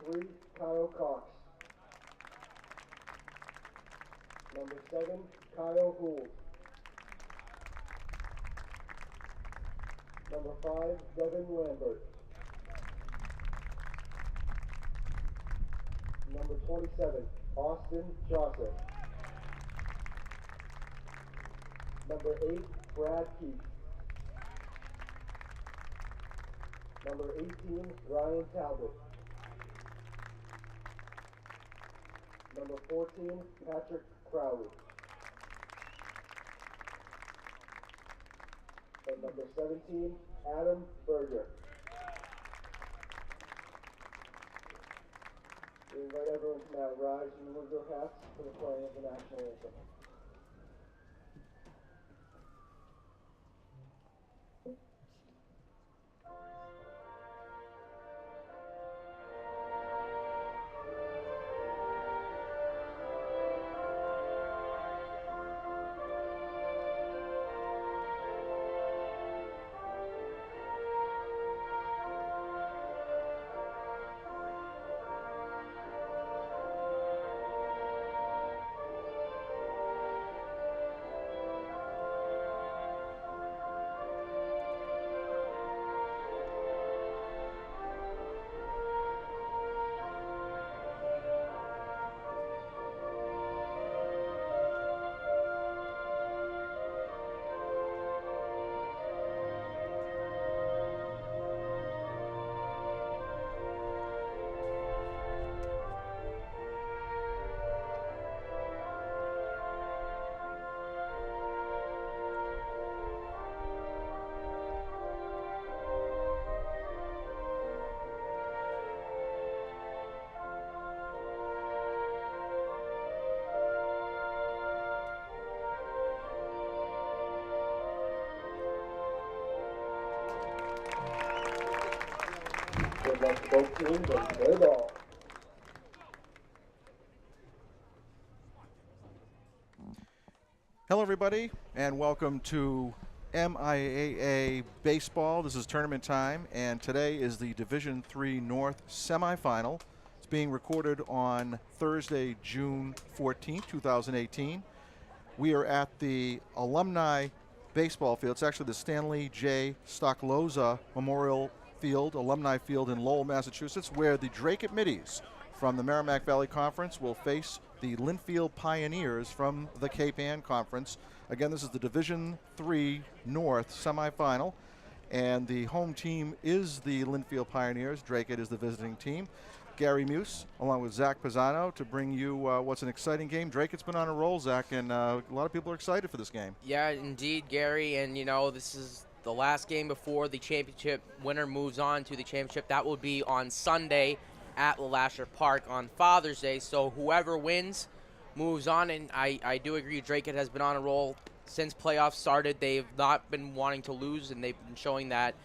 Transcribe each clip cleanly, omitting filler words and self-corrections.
3, Kyle Cox. Number 7, Kyle Gould. Number 5, Devin Lambert. Number 27, Austin Joseph. Number 8, Brad Keith. Number 18, Ryan Talbot. Number 14, Patrick Crowley. And number 17, Adam Berger. We invite everyone to now rise and remove their hats for the playing of the national anthem. Good luck to both teams and play ball. Hello, everybody, and welcome to MIAA Baseball. This is tournament time, and today is the Division III North semifinal. It's being recorded on Thursday, June 14, 2018. We are at the Alumni Baseball Field. It's actually the Stanley J. Stockloza Memorial Field, Alumni Field in Lowell, Massachusetts, where the Dracut Middies from the Merrimack Valley Conference will face the Lynnfield Pioneers from the Cape Ann Conference. Again, this is the Division III North semifinal, and the home team is the Lynnfield Pioneers. Dracut is the visiting team. Gary Muse, along with Zach Pisano, to bring you what's an exciting game. Dracut's been on a roll, Zach, and a lot of people are excited for this game. Yeah, indeed, Gary, and you know, this is the last game before the championship. Winner moves on to the championship. That will be on Sunday at LeLasher Park on Father's Day. So whoever wins moves on, and I do agree, Dracut has been on a roll since playoffs started. They've not been wanting to lose, and they've been showing that,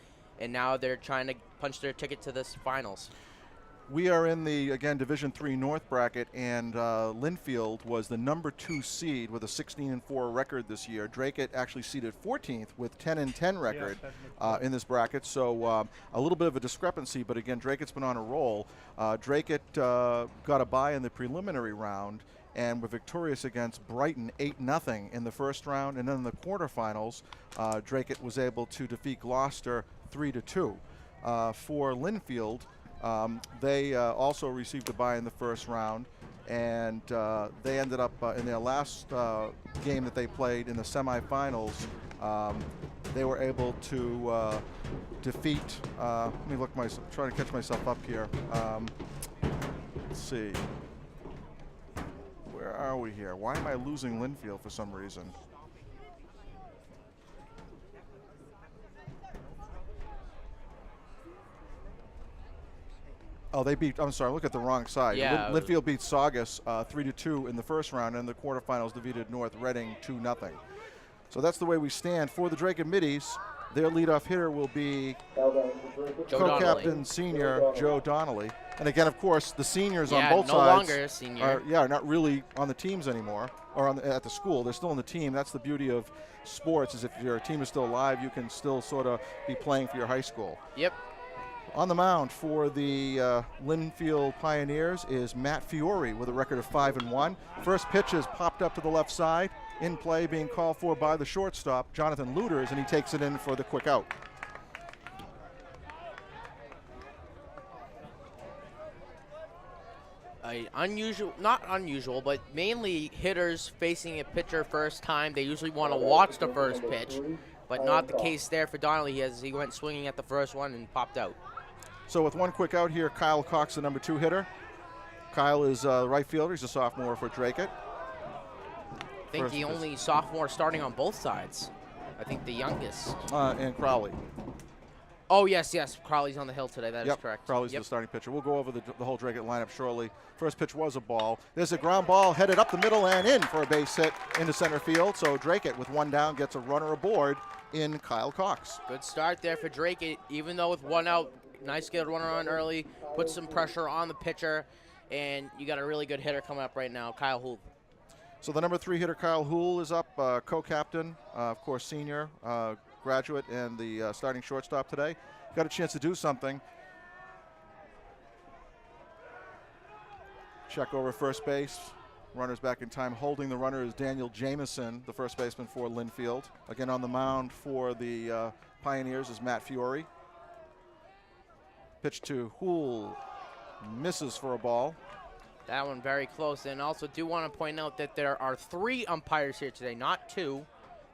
and now they're trying to punch their ticket to this finals. We are in the, again, Division III North bracket, and Lynnfield was the number 2 seed with a 16-4 record this year. Dracut actually seeded 14th with 10-10 record in this bracket, so a little bit of a discrepancy, but again, Dracut's been on a roll. Dracut got a bye in the preliminary round and were victorious against Brighton 8-0 in the first round, and then in the quarterfinals, Dracut was able to defeat Gloucester 3-2. For Lynnfield, they also received a bye in the first round, and they ended up in their last game that they played in the semifinals. They were able to defeat. Let me look. Trying to catch myself up here. Let's see. Where are we here? Why am I losing Lynnfield for some reason? Oh, they beat, I'm sorry, look at the wrong side. Yeah. Lynnfield beat Saugus 3-2 in the first round, and the quarterfinals defeated North Reading 2-0. So that's the way we stand. For the Dracut Middies, their leadoff hitter will be co-captain senior Joe Donnelly. And again, of course, the seniors on both no sides longer a senior. are not really on the teams anymore, or at the school. They're still on the team. That's the beauty of sports, is if your team is still alive, you can still sort of be playing for your high school. Yep. On the mound for the Lynnfield Pioneers is Matt Fiore with a record of 5-1. First pitch is popped up to the left side. In play being called for by the shortstop, Jonathan Luters, and he takes it in for the quick out. Not unusual, but mainly hitters facing a pitcher first time, they usually want to watch the first pitch, but not the case there for Donnelly as he went swinging at the first one and popped out. So with one quick out here, Kyle Cox, the number 2 hitter. Kyle is the right fielder. He's a sophomore for Dracut. I think the only sophomore starting on both sides. I think the youngest. And Crowley. Oh, yes. Crowley's on the hill today. That is correct. Crowley's the starting pitcher. We'll go over the whole Dracut lineup shortly. First pitch was a ball. There's a ground ball headed up the middle and in for a base hit into center field. So Dracut, with one down, gets a runner aboard in Kyle Cox. Good start there for Dracut. Even though with one out, nice to get a runner on early, put some pressure on the pitcher, and you got a really good hitter coming up right now, Kyle Houle. So the number 3 hitter, Kyle Houle, is up, co-captain, of course, senior, graduate, and the starting shortstop today. Got a chance to do something. Check over first base. Runners back in time. Holding the runner is Daniel Jameson, the first baseman for Lynnfield. Again, on the mound for the Pioneers is Matt Fiore. Pitch to Houle, misses for a ball. That one very close. And also do want to point out that there are 3 umpires here today, not 2.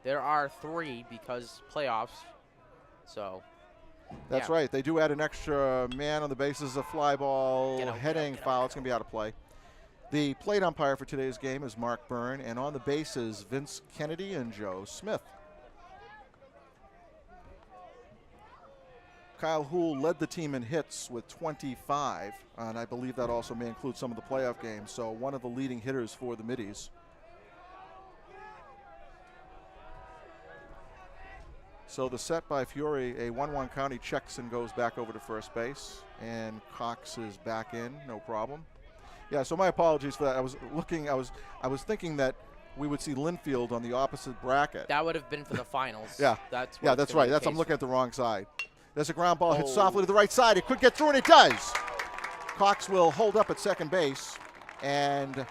There are 3 because playoffs. So that's right. They do add an extra man on the bases, a fly ball, heading foul. It's going to be out of play. The plate umpire for today's game is Mark Byrne, and on the bases, Vince Kennedy and Joe Smith. Kyle Houle led the team in hits with 25, and I believe that also may include some of the playoff games, so one of the leading hitters for the Middies. So the set by Fiore, a 1-1 count. He checks and goes back over to first base, and Cox is back in, no problem. Yeah, so my apologies for that. I was thinking that we would see Lynnfield on the opposite bracket. That would have been for the finals. Yeah, that's right. I'm looking at the wrong side. There's a ground ball hit softly to the right side. It could get through, and it does. Cox will hold up at second base, and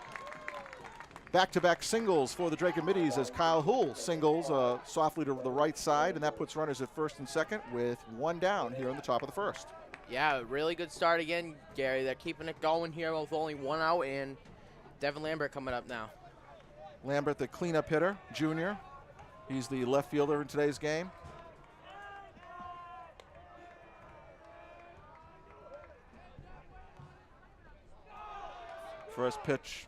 back-to-back singles for the Dracut Middies as Kyle Houle singles softly to the right side, and that puts runners at first and second with 1 down here in the top of the first. Yeah, really good start again, Gary. They're keeping it going here with only 1 out, and Devin Lambert coming up now. Lambert, the cleanup hitter, junior. He's the left fielder in today's game. First pitch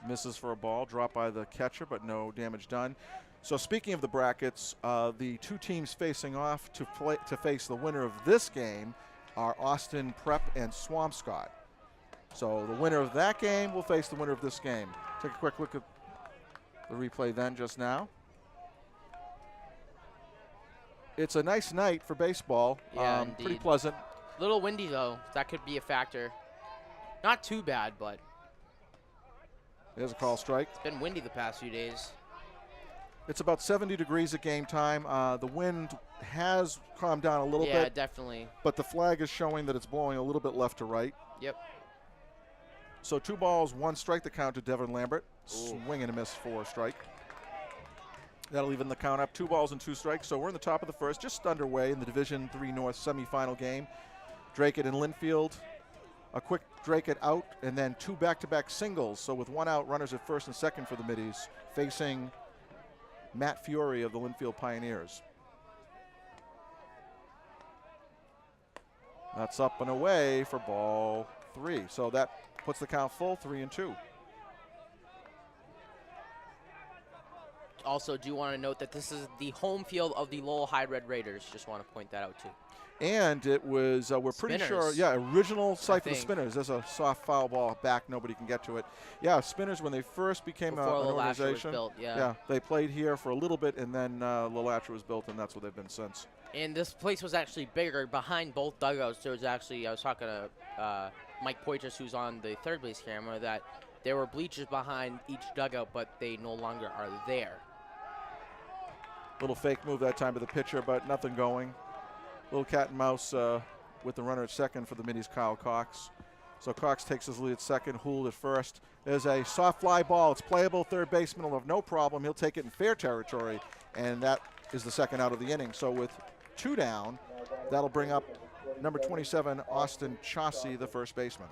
misses for a ball, dropped by the catcher, but no damage done. So speaking of the brackets, the 2 teams facing off to face the winner of this game are Austin Prep and Swampscott. So the winner of that game will face the winner of this game. Take a quick look at the replay then just now. It's a nice night for baseball. Yeah, pretty pleasant. A little windy, though. That could be a factor. Not too bad, but there's a call strike. It's been windy the past few days. It's about 70 degrees at game time. The wind has calmed down a little bit. Yeah, definitely. But the flag is showing that it's blowing a little bit left to right. Yep. So 2 balls, 1 strike, the count to Devin Lambert. Swing and a miss for a strike. That'll even the count up. 2 balls and 2 strikes. So we're in the top of the first, just underway in the Division III North semifinal game. Dracut and Lynnfield. A quick Dracut out, and then 2 back-to-back singles. So with 1 out, runners at first and second for the Middies, facing Matt Fiore of the Lynnfield Pioneers. That's up and away for ball 3. So that puts the count full, 3-2. Also, do want to note that this is the home field of the Lowell High Red Raiders. Just want to point that out, too. And it was, we're pretty sure, original site for the Spinners. There's a soft foul ball back. Nobody can get to it. Yeah, Spinners, when they first became an organization, was built, they played here for a little bit, and then LaLatra was built, and that's what they've been since. And this place was actually bigger behind both dugouts. There was actually, I was talking to Mike Poitras, who's on the third base camera, that there were bleachers behind each dugout, but they no longer are there. Little fake move that time to the pitcher, but nothing going. Little cat and mouse with the runner at second for the Middies, Kyle Cox. So Cox takes his lead at second, Hould at first. There's a soft fly ball. It's playable. Third baseman will have no problem. He'll take it in fair territory, and that is the second out of the inning. So with 2 down, that'll bring up number 27, Austin Chaucy, the first baseman.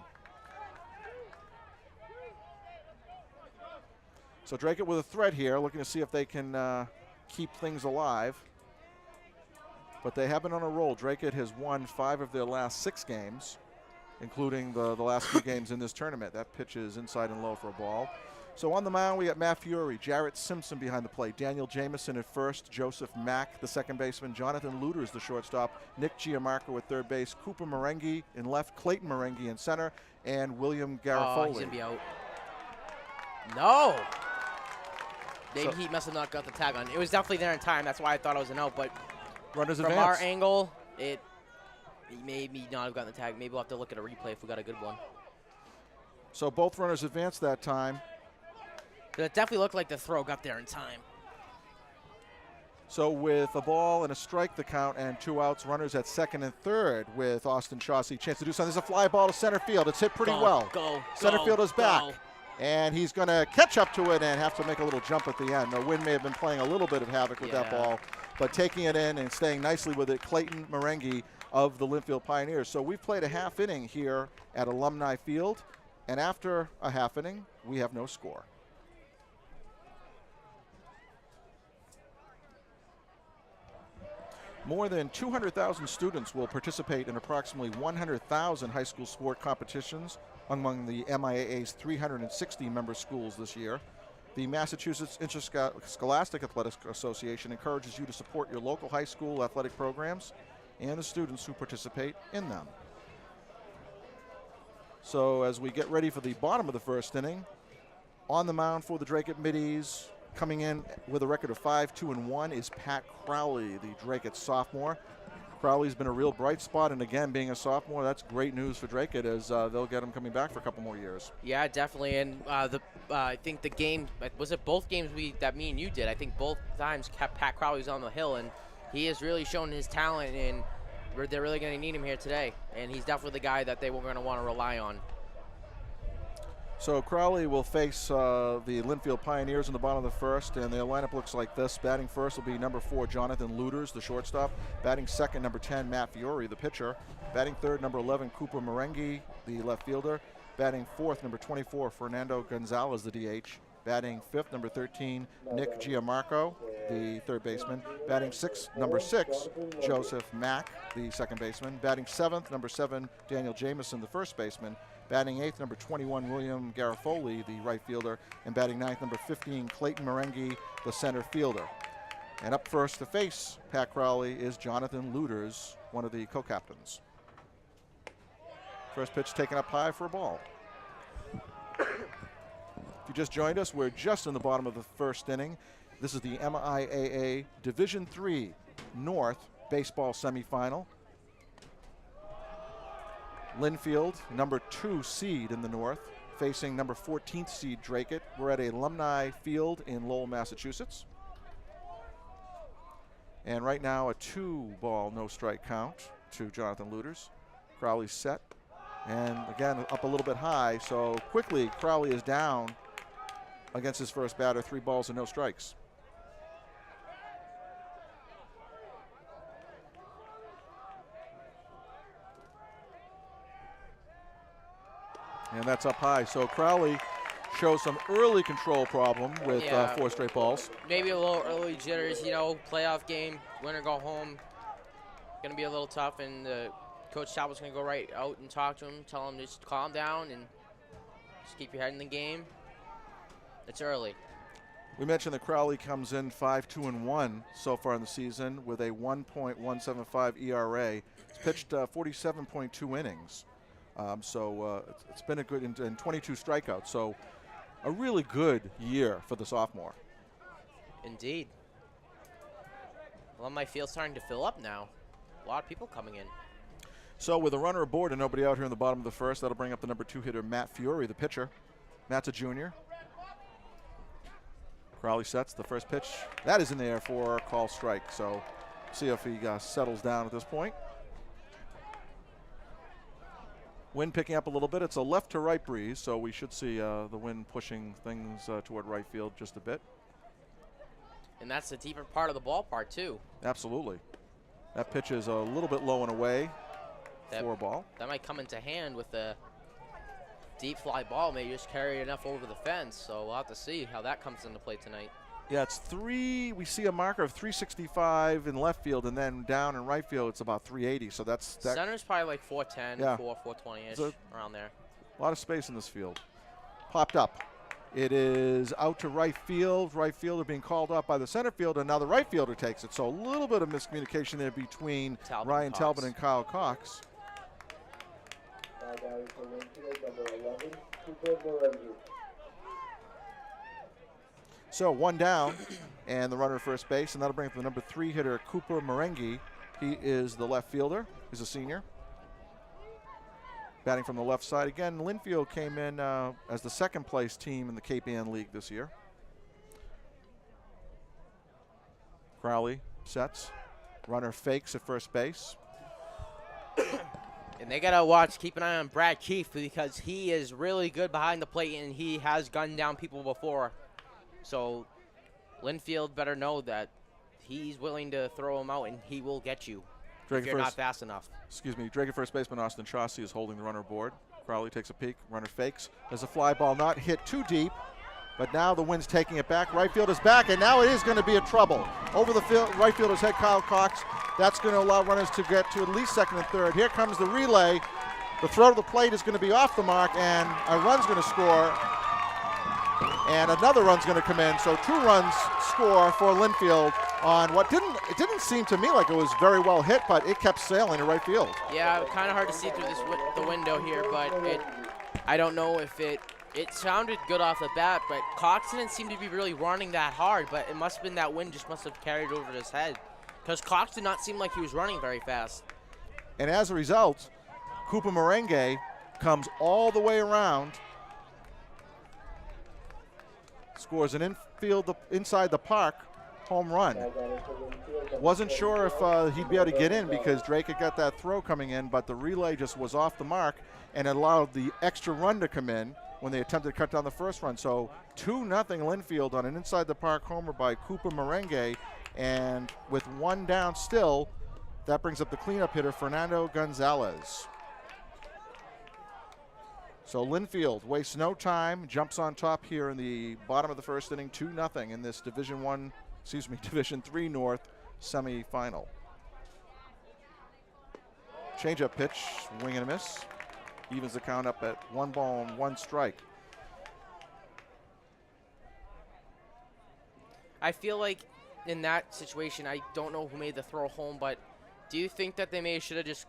So Dracut with a threat here, looking to see if they can keep things alive. But they have been on a roll. Dracut has won 5 of their last 6 games, including the last 2 games in this tournament. That pitch is inside and low for a ball. So on the mound, we got Matt Fury, Jarrett Simpson behind the plate, Daniel Jameson at first, Joseph Mack, the second baseman, Jonathan Luters, the shortstop, Nick Giamarco at third base, Cooper Merengue in left, Clayton Merengue in center, and William Garofoli. Oh, he's going to be out. No! Maybe he must have not got the tag on. It was definitely there in time. That's why I thought it was an out. But runners from advance. Our angle, he maybe not have gotten the tag. Maybe we'll have to look at a replay if we got a good one. So both runners advanced that time. But it definitely looked like the throw got there in time. So with a ball and a strike the count and 2 outs, runners at second and third with Austin Chaucy. Chance to do something. There's a fly ball to center field. It's hit pretty well. Center fielder's back. And he's going to catch up to it and have to make a little jump at the end. The wind may have been playing a little bit of havoc with that ball, but taking it in and staying nicely with it, Clayton Merengue of the Lynnfield Pioneers. So we've played a half inning here at Alumni Field, and after a half inning, we have no score. More than 200,000 students will participate in approximately 100,000 high school sport competitions among the MIAA's 360 member schools this year. The Massachusetts Interscholastic Athletics Association encourages you to support your local high school athletic programs and the students who participate in them. So as we get ready for the bottom of the first inning, on the mound for the Dracut Middies, coming in with a record of 5-2-1 is Pat Crowley, the Dracut sophomore. Crowley's been a real bright spot, and again, being a sophomore, that's great news for Dracut as they'll get him coming back for a couple more years. Yeah, definitely, and I think the game, was it both games that me and you did? I think both times Pat Crowley's on the hill, and he has really shown his talent, and they're really going to need him here today, and he's definitely the guy that they were going to want to rely on. So Crowley will face the Lynnfield Pioneers in the bottom of the first, and their lineup looks like this. Batting first will be number 4, Jonathan Luters, the shortstop. Batting second, number 10, Matt Fiore, the pitcher. Batting third, number 11, Cooper Merengue, the left fielder. Batting fourth, number 24, Fernando Gonzalez, the DH. Batting fifth, number 13, Nick Giamarco, the third baseman. Batting sixth, number 6, Joseph Mack, the second baseman. Batting seventh, number 7, Daniel Jameson, the first baseman. Batting 8th, number 21, William Garofoli, the right fielder. And batting 9th, number 15, Clayton Merengue, the center fielder. And up first to face Pat Crowley is Jonathan Luters, one of the co-captains. First pitch taken up high for a ball. If you just joined us, we're just in the bottom of the first inning. This is the MIAA Division III North baseball semifinal. Lynnfield, number 2 seed in the North, facing number 14th seed Dracut. We're at a Alumni Field in Lowell, Massachusetts. And right now a 2-ball, no-strike count to Jonathan Luters. Crowley's set, and again up a little bit high, so quickly Crowley is down against his first batter, 3 balls and no strikes. And that's up high. So Crowley shows some early control problem with 4 straight balls. Maybe a little early jitters, you know, playoff game, win or go home. Going to be a little tough, and Coach Talbot's going to go right out and talk to him, tell him to just calm down and just keep your head in the game. It's early. We mentioned that Crowley comes in 5-2-1 so far in the season with a 1.175 ERA. He's pitched 47.2 innings. It's been a good, and 22 strikeouts. So a really good year for the sophomore. Indeed. Alumni Field's starting to fill up now. A lot of people coming in. So with a runner aboard and nobody out here in the bottom of the first, that'll bring up the number 2 hitter, Matt Fiore, the pitcher. Matt's a junior. Crowley sets the first pitch. That is in the air for a call strike. So see if he settles down at this point. Wind picking up a little bit. It's a left to right breeze, so we should see the wind pushing things toward right field just a bit. And that's the deeper part of the ballpark, too. Absolutely. That pitch is a little bit low and away for a ball. That might come into hand with a deep fly ball. Maybe just carry enough over the fence. So we'll have to see how that comes into play tonight. Yeah, it's we see a marker of 365 in left field, and then down in right field, it's about 380. So that. Center's probably like 410, yeah. 420-ish, around there. A lot of space in this field. Popped up. It is out to right field. Right fielder being called up by the center fielder, and now the right fielder takes it. So a little bit of miscommunication there between Ryan Talbot and Kyle Cox. Now batting for Lynnfield, number 11, Cooper Morengi. So one down, and the runner at first base, and that'll bring up the number 3 hitter, Cooper Morengi. He is the left fielder. He's a senior. Batting from the left side. Again, Lynnfield came in as the second place team in the Cape Ann League this year. Crowley sets. Runner fakes at first base. And they got to keep an eye on Brad Keefe, because he is really good behind the plate, and he has gunned down people before. So Lynnfield better know that he's willing to throw him out, and he will get you if you're not fast enough. Excuse me. Dracut first baseman Austin Chauncey is holding the runner aboard. Crowley takes a peek. Runner fakes. There's a fly ball not hit too deep, but now the wind's taking it back. Right field is back, and now it is going to be a trouble. Over the field, right fielder's head, Kyle Cox. That's going to allow runners to get to at least second and third. Here comes the relay. The throw to the plate is going to be off the mark, and a run's going to score. And another run's going to come in. So 2 runs score for Lynnfield on what it didn't seem to me like it was very well hit, but it kept sailing to right field. Yeah, kind of hard to see through the window here, but I don't know if it sounded good off the bat, but Cox didn't seem to be really running that hard, but it must have been that wind just must have carried over his head, because Cox did not seem like he was running very fast. And as a result, Cooper Morengi comes all the way around, scores an infield inside the park home run. Wasn't sure if he'd be able to get in, because Drake had got that throw coming in, but the relay just was off the mark, and it allowed the extra run to come in when they attempted to cut down the first run. So 2-0 Lynnfield on an inside the park homer by Cooper Morengi, and with 1 down still, that brings up the cleanup hitter Fernando Gonzalez. So Lynnfield wastes no time, jumps on top here in the bottom of the first inning, 2-0 in this Division 3 North semifinal. Change-up pitch, swing and a miss. Evens the count up at 1 ball and 1 strike. I feel like in that situation, I don't know who made the throw home, but do you think that they should have just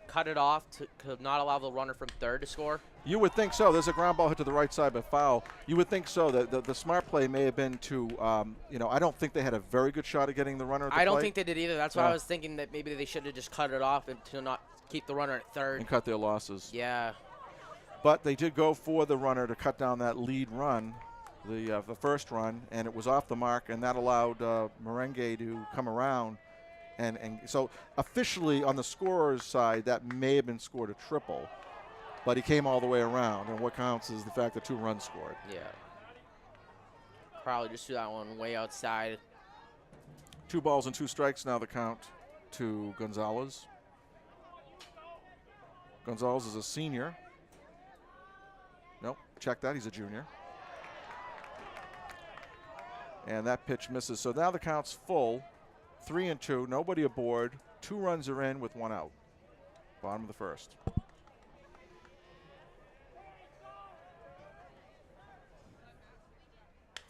cut it off to not allow the runner from third to score? You would think so. There's a ground ball hit to the right side, but foul. You would think so. That the smart play may have been to, I don't think they had a very good shot at getting the runner at the plate. I don't think they did either. That's why I was thinking that maybe they should have just cut it off and to not keep the runner at third. And cut their losses. Yeah. But they did go for the runner to cut down that lead run, the first run, and it was off the mark, and that allowed Morengi to come around. And so officially on the scorer's side, that may have been scored a triple, but he came all the way around, and what counts is the fact that 2 runs scored. Yeah. Crowley just threw that one way outside. 2 balls and 2 strikes now the count to Gonzalez. Gonzalez is a senior. Nope, check that, he's a junior. And that pitch misses, so now the count's full. 3-2, nobody aboard. 2 runs are in with 1 out. Bottom of the first.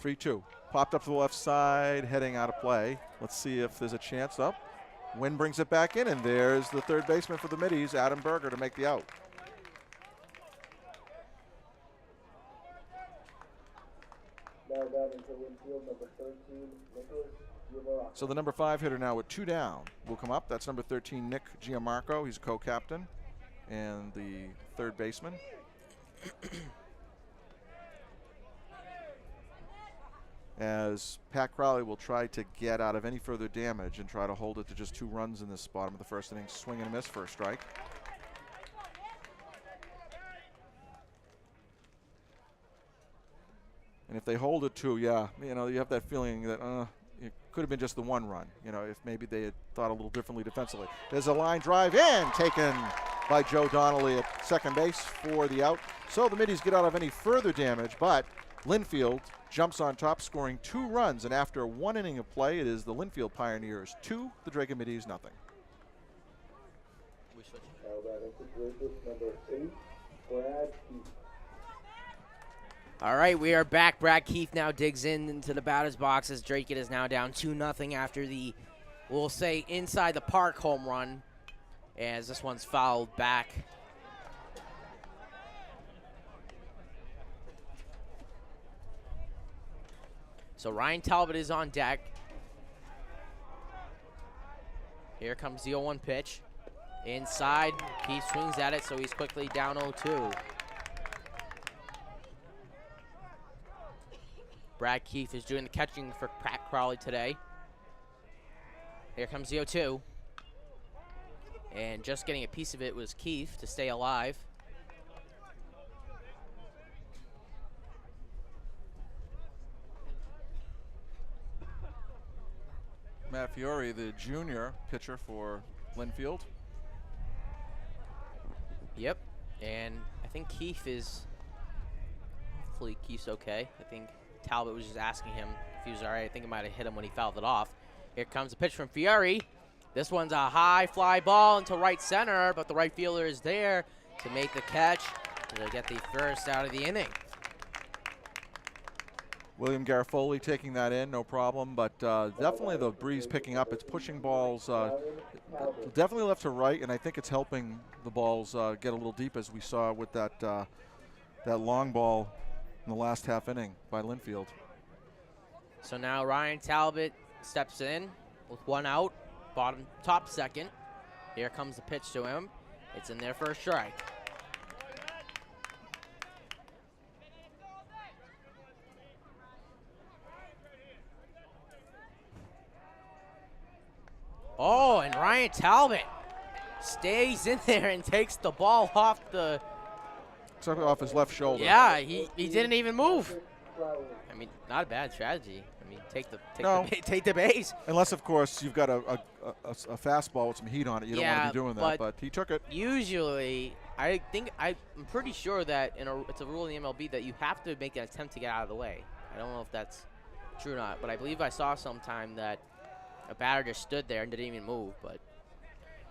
(3-2). Popped up to the left side, heading out of play. Let's see if there's a chance up. Wind brings it back in, and there's the third baseman for the Middies, Adam Berger, to make the out. Now batting for Lynnfield, number 13, Nicholas Giamarco. So the number 5 hitter now with 2 down will come up. That's number 13, Nick Giamarco. He's a co-captain and the third baseman. As Pat Crowley will try to get out of any further damage and try to hold it to just 2 runs in this bottom of the first inning. Swing and a miss for a strike. And if they hold it to, yeah, you know, you have that feeling that it could have been just the one run, you know, if maybe they had thought a little differently defensively. There's a line drive in, taken by Joe Donnelly at second base for the out. So the Middies get out of any further damage, but Lynnfield jumps on top, scoring 2 runs, and after 1 inning of play, it is the Lynnfield Pioneers 2, the Dracut Middies nothing. We switch. Now batting for Dracut, number 8, Brad Keith. All right, we are back. Brad Keith now digs into the batter's box as Dracut is now down 2-0 after the, we'll say, inside the park home run, as this one's fouled back. So Ryan Talbot is on deck. Here comes the 0-1 pitch. Inside, Keith swings at it, so he's quickly down 0-2. Brad Keith is doing the catching for Pat Crowley today. Here comes the 0-2. And just getting a piece of it was Keith to stay alive. Matt Fiore, the junior pitcher for Lynnfield. Yep, and I think Keith is, hopefully Keith's okay. I think Talbot was just asking him if he was all right. I think it might have hit him when he fouled it off. Here comes a pitch from Fiore. This one's a high fly ball into right center, but the right fielder is there to make the catch to get the first out of the inning. William Garofoli taking that in, no problem, but definitely the breeze picking up. It's pushing balls definitely left to right, and I think it's helping the balls get a little deep, as we saw with that that long ball in the last half inning by Lynnfield. So now Ryan Talbot steps in with 1 out, top second. Here comes the pitch to him. It's in there for a strike. Oh, and Ryan Talbot stays in there and takes the ball off the... Took it off his left shoulder. Yeah, he didn't even move. I mean, not a bad strategy. I mean, take the base. Unless, of course, you've got a fastball with some heat on it. You don't want to be doing that, but he took it. Usually, I'm pretty sure that it's a rule in the MLB that you have to make an attempt to get out of the way. I don't know if that's true or not, but I believe I saw sometime that a batter just stood there and didn't even move. But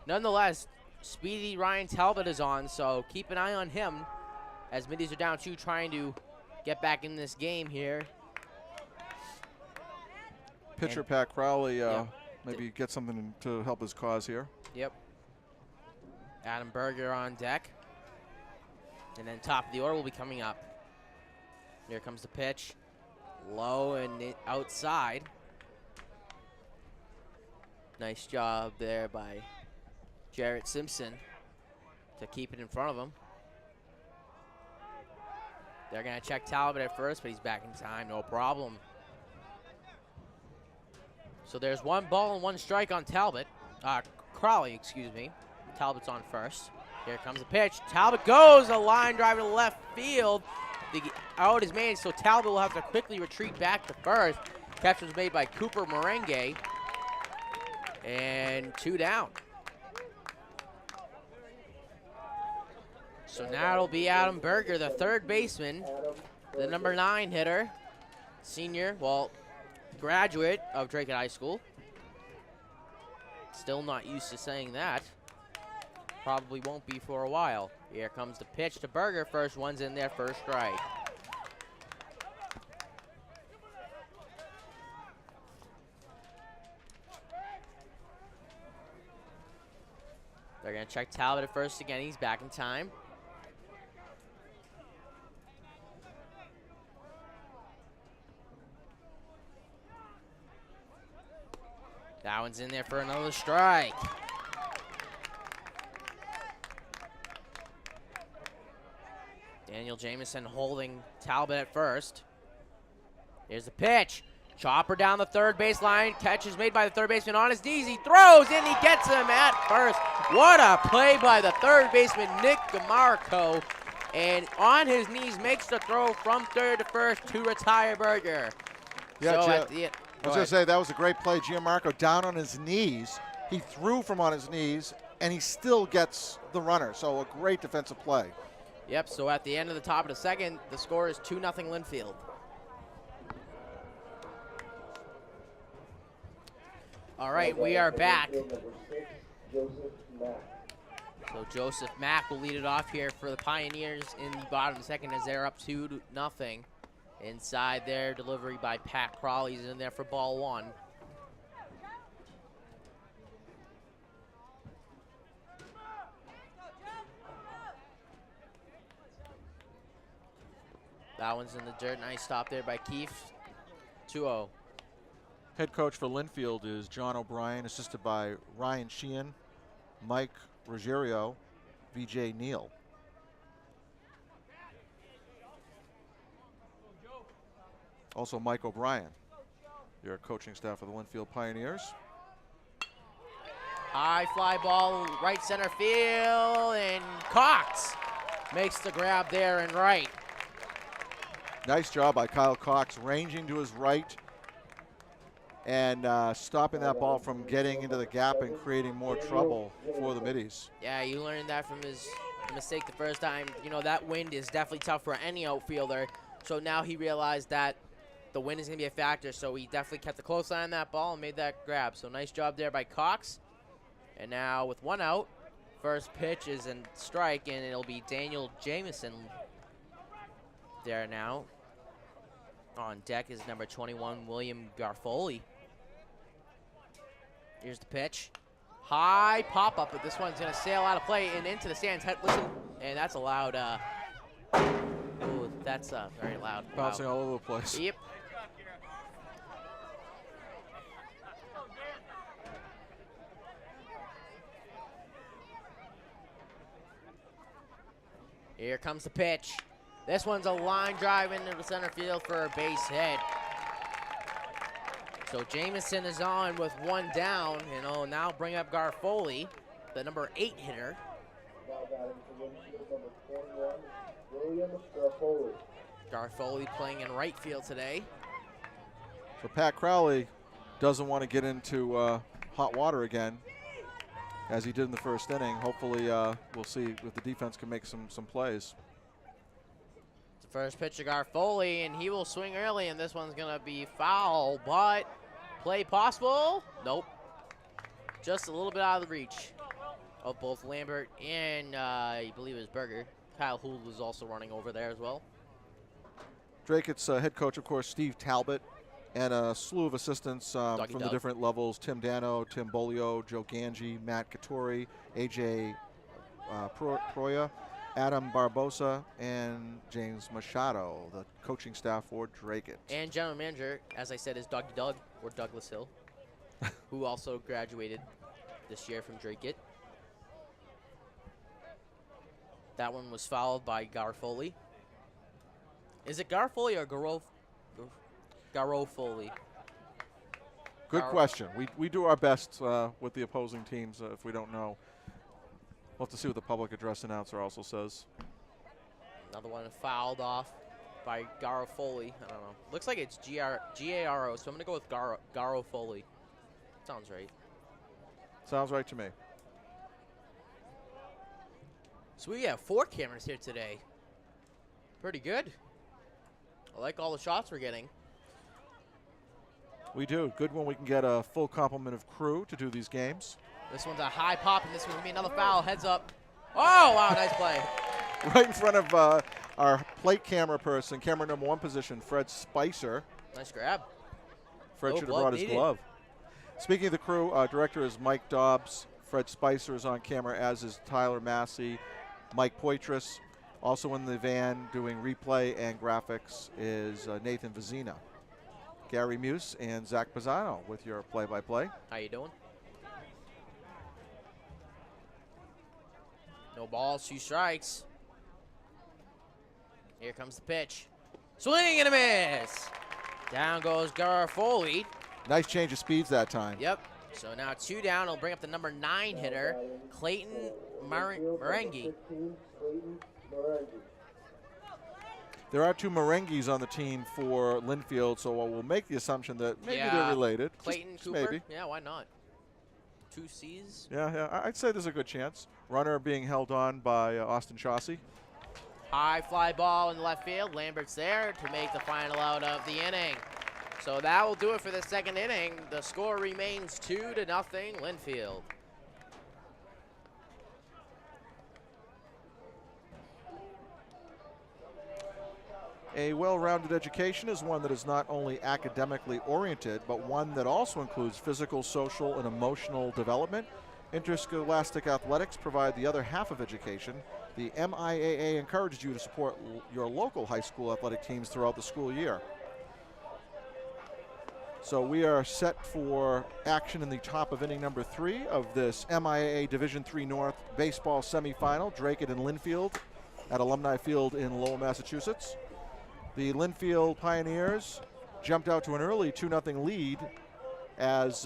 nonetheless, speedy Ryan Talbot is on, so keep an eye on him as Middies are down 2, trying to get back in this game here. Pitcher Pat Crowley maybe get something to help his cause here. Yep. Adam Berger on deck. And then top of the order will be coming up. Here comes the pitch. Low and outside. Nice job there by Jarrett Simpson to keep it in front of him. They're going to check Talbot at first, but he's back in time, no problem. So there's 1 ball and 1 strike on Talbot. Crowley, excuse me. Talbot's on first. Here comes the pitch. Talbot goes, a line drive to left field. The out is made, so Talbot will have to quickly retreat back to first. Catch was made by Cooper Merengue. And 2 down. So now it'll be Adam Berger, the third baseman, the number 9 hitter, senior, graduate of Dracut High School. Still not used to saying that. Probably won't be for a while. Here comes the pitch to Berger. First one's in there, first strike. They're going to check Talbot at first again. He's back in time. That one's in there for another strike. Daniel Jamison holding Talbot at first. Here's the pitch. Chopper down the third baseline. Catch is made by the third baseman on his knees. He throws and he gets him at first. What a play by the third baseman, Nick DeMarco. and on his knees makes the throw from third to first to retire Berger. Yeah, So I was going to say, that was a great play. Gianmarco down on his knees. He threw from on his knees, and he still gets the runner. So a great defensive play. Yep, so at the end of the top of the second, the score is 2-0 Lynnfield. All right, we are back. So Joseph Mack will lead it off here for the Pioneers in the bottom of the second as they're up 2-0. Inside there, delivery by Pat Crawley's in there for ball one. That one's in the dirt. Nice stop there by Keefe. 2-0. Head coach for Lynnfield is John O'Brien, assisted by Ryan Sheehan, Mike Ruggiero, VJ Neal. Also Mike O'Brien, your coaching staff for the Lynnfield Pioneers. High fly ball, right center field, and Cox makes the grab there and right. Nice job by Kyle Cox, ranging to his right and stopping that ball from getting into the gap and creating more trouble for the middies. Yeah, you learned that from his mistake the first time. You know, that wind is definitely tough for any outfielder. So now he realized that the wind is going to be a factor, so he definitely kept a close eye on that ball and made that grab. So nice job there by Cox. And now with one out, first pitch is a strike, and it'll be Daniel Jamison there now. On deck is number 21, William Garfoli. Here's the pitch. High pop-up, but this one's going to sail out of play and into the stands. Listen, and that's a loud, oh, that's very loud. Bouncing Wow. all over the place. Yep. Here comes the pitch. This one's a line drive into the center field for a base hit. So Jamison is on with one down, and oh, now bring up Garfoli, the number 8 hitter. Now batting for Lynnfield, number 21, William Garfoli. Garfoli playing in right field today. So Pat Crowley doesn't want to get into hot water again, as he did in the first inning. Hopefully, we'll see if the defense can make some plays. It's the first pitch to Garfoli, and he will swing early, and this one's going to be foul, but play possible? Nope. Just a little bit out of the reach of both Lambert and I believe it was Berger. Kyle Hould was also running over there as well. Dracut's head coach, of course, Steve Talbot, and a slew of assistants from the different levels: Tim Dano, Tim Bolio, Joe Ganji, Matt Kattori, AJ Proya, Adam Barbosa, and James Machado, the coaching staff for Dracut. And general manager, as I said, is Doug, or Douglas Hill, who also graduated this year from Dracut. That one was fouled by Garfoli. Is it Garfoli or Garofoli? Good question. We do our best with the opposing teams if we don't know. We'll have to see what the public address announcer also says. Another one fouled off by Garofoli. I don't know. Looks like it's G-A-R-O, so I'm going to go with Garofoli. Sounds right. Sounds right to me. So we have 4 cameras here today. Pretty good. I like all the shots we're getting. We do. Good when we can get a full complement of crew to do these games. This one's a high pop, and this one's going to be another foul. Heads up. Oh, wow, nice play. Right in front of our plate camera person, camera number 1 position, Fred Spicer. Nice grab. Fred should have brought his glove. Speaking of the crew, director is Mike Dobbs. Fred Spicer is on camera, as is Tyler Massey, Mike Poitras. Also in the van doing replay and graphics is Nathan Vizina. Gary Muse and Zach Pisano with your play-by-play. How you doing? No balls, 2 strikes. Here comes the pitch. Swing and a miss. Down goes Garofoli. Nice change of speeds that time. Yep. So now 2 down. He'll bring up the number 9 hitter, Clayton Marengi. There are 2 Merengues on the team for Lynnfield, so we'll make the assumption that maybe they're related. Clayton, just Cooper. maybe. Yeah, why not? 2 C's. Yeah, I'd say there's a good chance. Runner being held on by Austin Chauncey. High fly ball in left field. Lambert's there to make the final out of the inning. So that will do it for the second inning. The score remains 2-0, Lynnfield. A well-rounded education is one that is not only academically oriented, but one that also includes physical, social, and emotional development. Interscholastic athletics provide the other half of education. The MIAA encourages you to support your local high school athletic teams throughout the school year. So we are set for action in the top of inning number 3 of this MIAA Division III North baseball semifinal, Dracut and Lynnfield at Alumni Field in Lowell, Massachusetts. The Lynnfield Pioneers jumped out to an early 2-0 lead as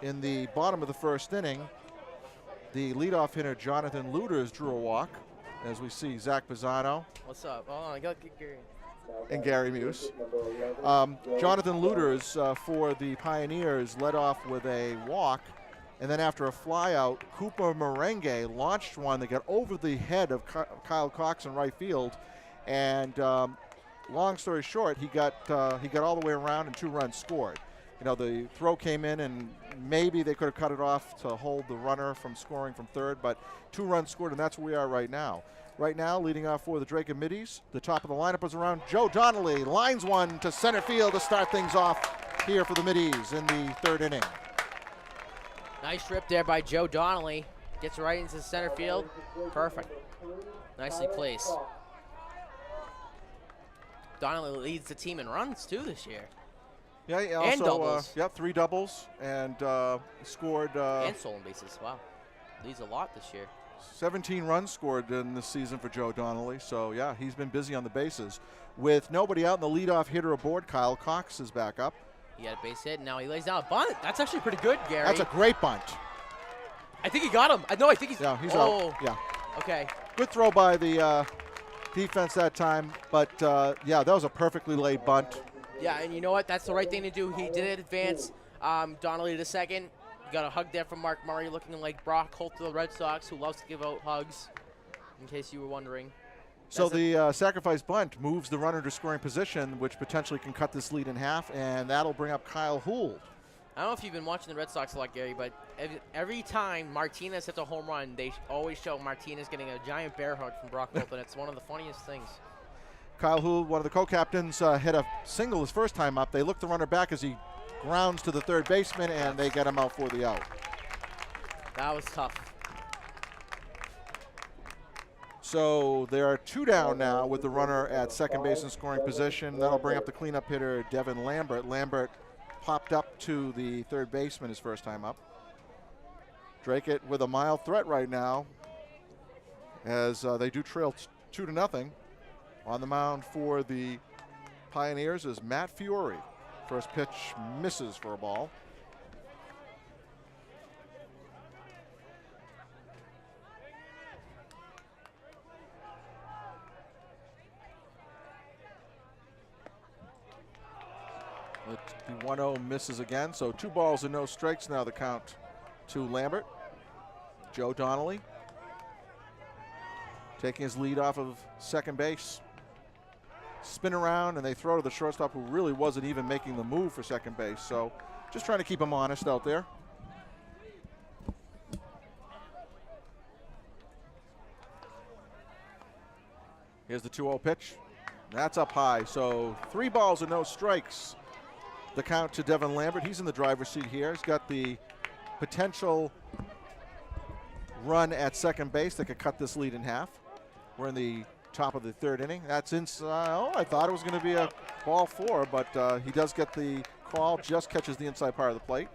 in the bottom of the first inning, the leadoff hitter Jonathan Luders drew a walk, as we see Zach Pisano. What's up? Oh, I got Gary. And Gary Muse. Jonathan Luders for the Pioneers led off with a walk, and then after a flyout, Cooper Merengue launched one that got over the head of Kyle Cox in right field, and long story short, he got all the way around and 2 runs scored. You know, the throw came in and maybe they could have cut it off to hold the runner from scoring from third, but 2 runs scored, and that's where we are right now. Right now, leading off for the Dracut Middies, the top of the lineup is around Joe Donnelly. Lines one to center field to start things off here for the Middies in the 3rd inning. Nice trip there by Joe Donnelly. Gets right into center field. Perfect. Nicely placed. Donnelly leads the team in runs too this year. Yeah, he also, and doubles. 3 doubles and scored. And stolen bases. Wow, leads a lot this year. 17 runs scored in this season for Joe Donnelly. So yeah, he's been busy on the bases. With nobody out and the leadoff hitter aboard, Kyle Cox is back up. He got a base hit, and now he lays down a bunt. That's actually pretty good, Gary. That's a great bunt. I think he got him. I think he's. Yeah, he's out. Yeah. Okay. Good throw by the defense that time, but yeah, that was a perfectly laid bunt. Yeah, and you know what? That's the right thing to do. He did advance Donnelly to second. You got a hug there from Mark Murray, looking like Brock Holt to the Red Sox, who loves to give out hugs, in case you were wondering. So the sacrifice bunt moves the runner to scoring position, which potentially can cut this lead in half, and that'll bring up Kyle Hould. I don't know if you've been watching the Red Sox a lot, Gary, but every time Martinez hits a home run, they always show Martinez getting a giant bear hug from Brock Holt, and it's one of the funniest things. Kyle Hould, one of the co-captains, hit a single his first time up. They look the runner back as he grounds to the third baseman, and they get him out for the out. That was tough. So there are 2 down now with the runner at second base in scoring position. That'll bring up the cleanup hitter, Devin Lambert. Lambert popped up to the third baseman his first time up. Dracut with a mild threat right now as they do trail 2-0. On the mound for the Pioneers is Matt Fiore. First pitch misses for a ball. The 1-0 misses again, so 2 balls and no strikes now the count to Lambert. Joe Donnelly taking his lead off of second base. Spin around, and they throw to the shortstop, who really wasn't even making the move for second base. So just trying to keep him honest out there. Here's the 2-0 pitch. That's up high. So 3 balls and no strikes. The count to Devin Lambert. He's in the driver's seat here. He's got the potential run at second base that could cut this lead in half. We're in the top of the 3rd inning. That's inside. Oh, I thought it was going to be a ball 4, but he does get the call, just catches the inside part of the plate.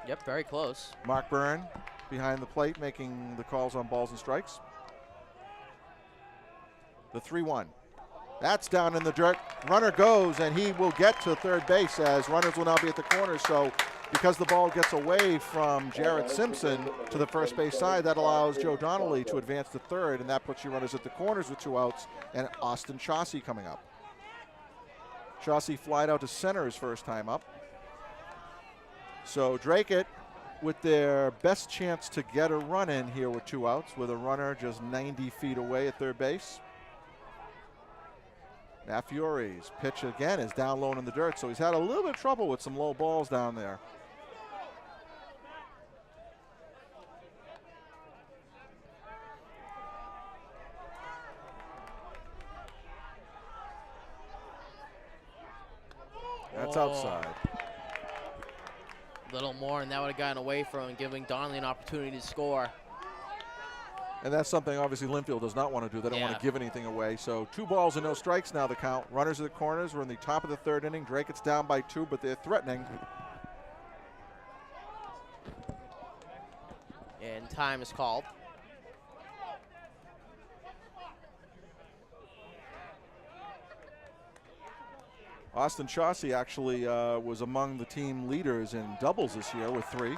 Yep, very close. Mark Byrne behind the plate making the calls on balls and strikes. The 3-1. That's down in the dirt. Runner goes, and he will get to third base as runners will now be at the corner. So because the ball gets away from Jarrett Simpson to the first base side, that allows Joe Donnelly to advance to third, and that puts you runners at the corners with 2 outs, and Austin Chauncey coming up. Chauncey flied out to center his first time up. So Dracut with their best chance to get a run in here with 2 outs, with a runner just 90 feet away at third base. Mafiore's pitch again is down low in the dirt, so he's had a little bit of trouble with some low balls down there. That's outside. A little more, and that would have gotten away from him, giving Donnelly an opportunity to score. And that's something obviously Lynnfield does not want to do. They don't want to give anything away. So 2 balls and no strikes now the count. Runners at the corners. We're in the top of the 3rd inning. Dracut's down by 2, but they're threatening. And time is called. Austin Chauncey actually was among the team leaders in doubles this year with 3.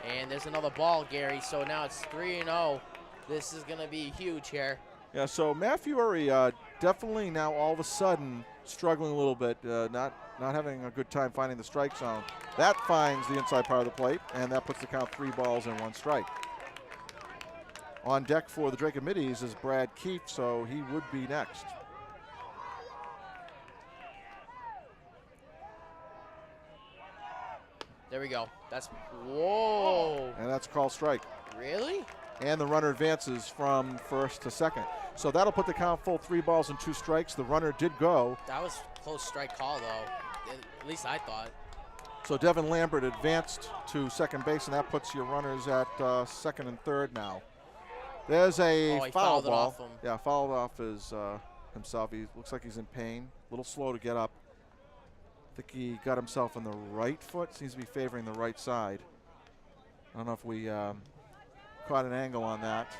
And there's another ball, Gary, so now it's 3-0. This is going to be huge here. Yeah, so Maffiore definitely now all of a sudden struggling a little bit, not having a good time finding the strike zone. That finds the inside part of the plate, and that puts the count 3 balls and 1 strike. On deck for the Dracut Middies is Brad Keefe, so he would be next. There we go. That's, whoa. And that's a called strike. Really? And the runner advances from first to second. So that'll put the count full 3 balls and 2 strikes. The runner did go. That was a close strike call, though. At least I thought. So Devin Lambert advanced to second base, and that puts your runners at second and third now. There's a foul ball. Off him. Yeah, fouled off his himself. He looks like he's in pain. A little slow to get up. I think he got himself on the right foot. Seems to be favoring the right side. I don't know if we caught an angle on that.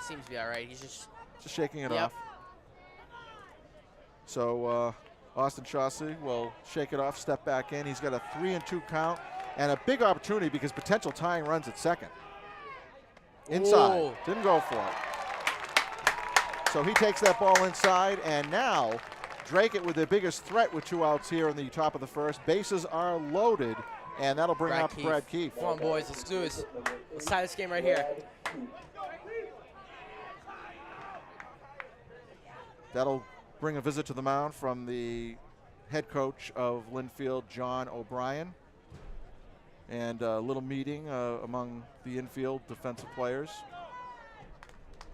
Seems to be all right. He's just shaking it off. So Austin Chauncey will shake it off, step back in. He's got a 3-2 count and a big opportunity because potential tying runs at second. Inside. Ooh. Didn't go for it. So he takes that ball inside, and now Dracut with their biggest threat with 2 outs here in the top of the first. Bases are loaded, and that'll bring up Brad Keefe. Come on, boys. Let's do this. Let's tie this game right here. That'll bring a visit to the mound from the head coach of Lynnfield, John O'Brien. And a little meeting among the infield defensive players,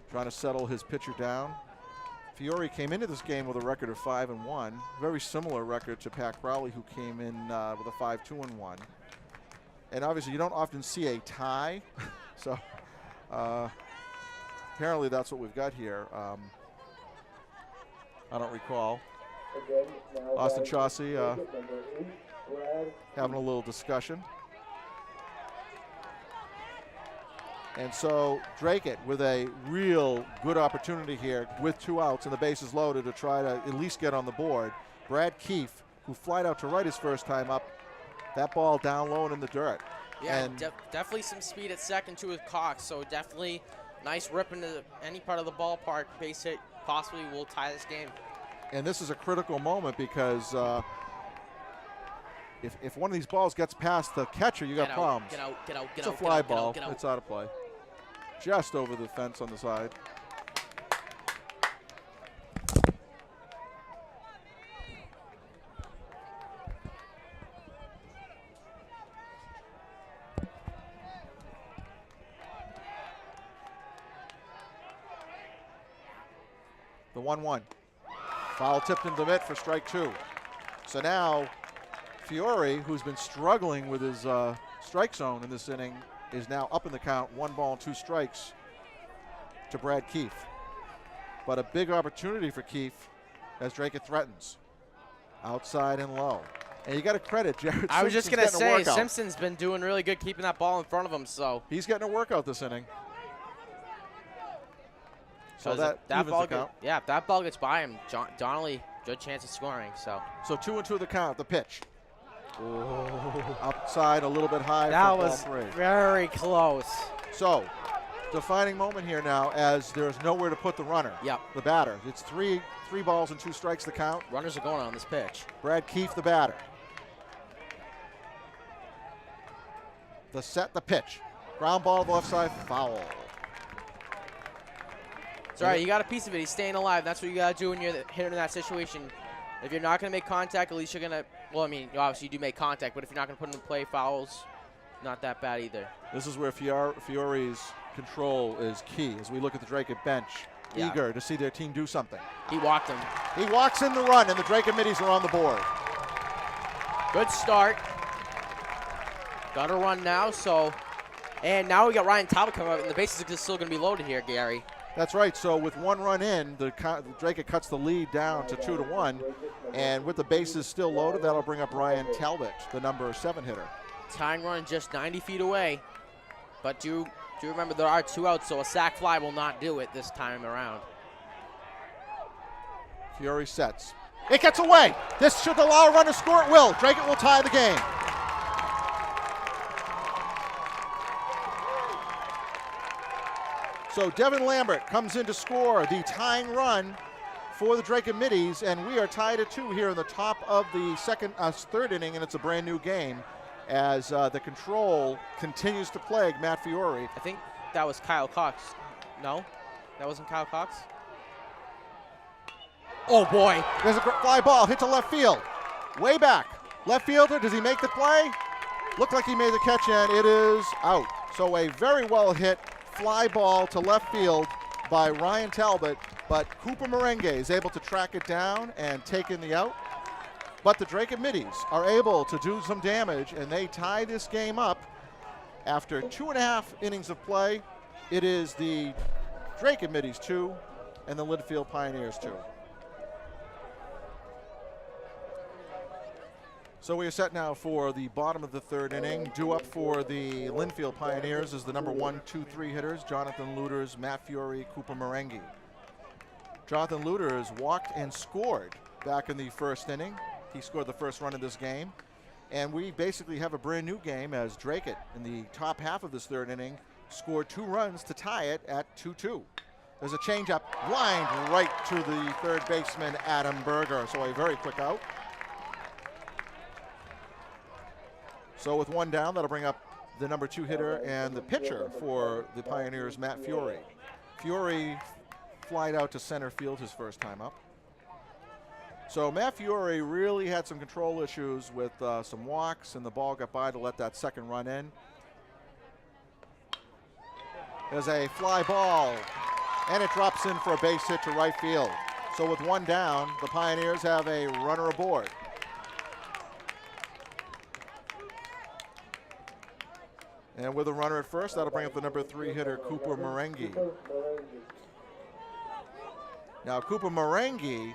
trying to settle his pitcher down. Fiore came into this game with a record of 5-1, very similar record to Pat Crowley, who came in with a 5-2-1. And obviously you don't often see a tie, so apparently that's what we've got here. I don't recall. Austin Chauncey having a little discussion. And so Dracut with a real good opportunity here with 2 outs and the bases loaded to try to at least get on the board. Brad Keefe, who flied out to right his first time up, that ball down low and in the dirt. Yeah, definitely some speed at second too with Cox, so definitely nice rip into any part of the ballpark. Base hit possibly will tie this game. And this is a critical moment because if one of these balls gets past the catcher, you got problems. Get out, get out, get it's out. It's a fly get ball. out, get out. It's out of play. Just over the fence on the side. The 1-1. Foul tipped into mitt for strike 2. So now Fiore, who's been struggling with his strike zone in this inning, is now up in the count, 1 ball and 2 strikes to Brad Keefe. But a big opportunity for Keefe as Dracut threatens. Outside and low. And you got to credit Jared Simpson. I was just going to say, Simpson's been doing really good keeping that ball in front of him. So he's getting a workout this inning. So that ball if that ball gets by him, Donnelly, good chance of scoring. So 2-2 the count, the pitch. Outside a little bit high. That was very close. So defining moment here now, as there's nowhere to put the runner. Yep. The batter. It's three balls and 2 strikes to count. Runners are going on this pitch. Brad Keefe, the batter. The set, the pitch. Ground ball to the left side, foul. It's all right. You got a piece of it. He's staying alive. That's what you got to do when you're the hitter in that situation. If you're not going to make contact, at least you're going to, well, I mean, obviously you do make contact, but if you're not going to put him in play, fouls, not that bad either. This is where Fiore's control is key as we look at the Dracut bench, eager to see their team do something. He walked him. He walks in the run, and the Dracut middies are on the board. Good start. Got a run now, and now we got Ryan Talbot coming up, and the bases are still going to be loaded here, Gary. That's right. So with 1 run in, the Dracut cuts the lead down to 2-1, and with the bases still loaded, that'll bring up Ryan Talbot, the number 7 hitter. Tying run just 90 feet away, but do remember there are 2 outs, so a sac fly will not do it this time around. Fiore sets. It gets away. This should allow a run to score. It will. Dracut will tie the game. So Devin Lambert comes in to score the tying run for the Dracut middies, and we are tied at 2 here in the top of the third inning, and it's a brand new game as the control continues to plague Matt Fiore. I think that was Kyle Cox. No, that wasn't Kyle Cox. Oh boy! There's a fly ball hit to left field, way back. Left fielder, does he make the play? Looked like he made the catch, and it is out. So a very well hit fly ball to left field by Ryan Talbot, but Cooper Merengue is able to track it down and take in the out. But the Dracut middies are able to do some damage, and they tie this game up after 2.5 innings of play. It is the Dracut middies 2 and the Lynnfield Pioneers 2. So we are set now for the bottom of the third inning. Due up for the Lynnfield Pioneers is the number 1, 2, 3 hitters, Jonathan Luters, Matt Fiore, Cooper Merengue. Jonathan Luters walked and scored back in the first inning. He scored the first run of this game. And we basically have a brand new game as Dracut, in the top half of this third inning, scored 2 runs to tie it at 2-2. There's a changeup lined right to the third baseman, Adam Berger. So a very quick out. So with 1 down, that'll bring up the number 2 hitter and the pitcher for the Pioneers, Matt Fiore. Fiore flied out to center field his first time up. So Matt Fiore really had some control issues with some walks, and the ball got by to let that second run in. There's a fly ball, and it drops in for a base hit to right field. So with 1 down, the Pioneers have a runner aboard. And with a runner at first, that'll bring up the number 3 hitter, Cooper Merengue. Now, Cooper Merengue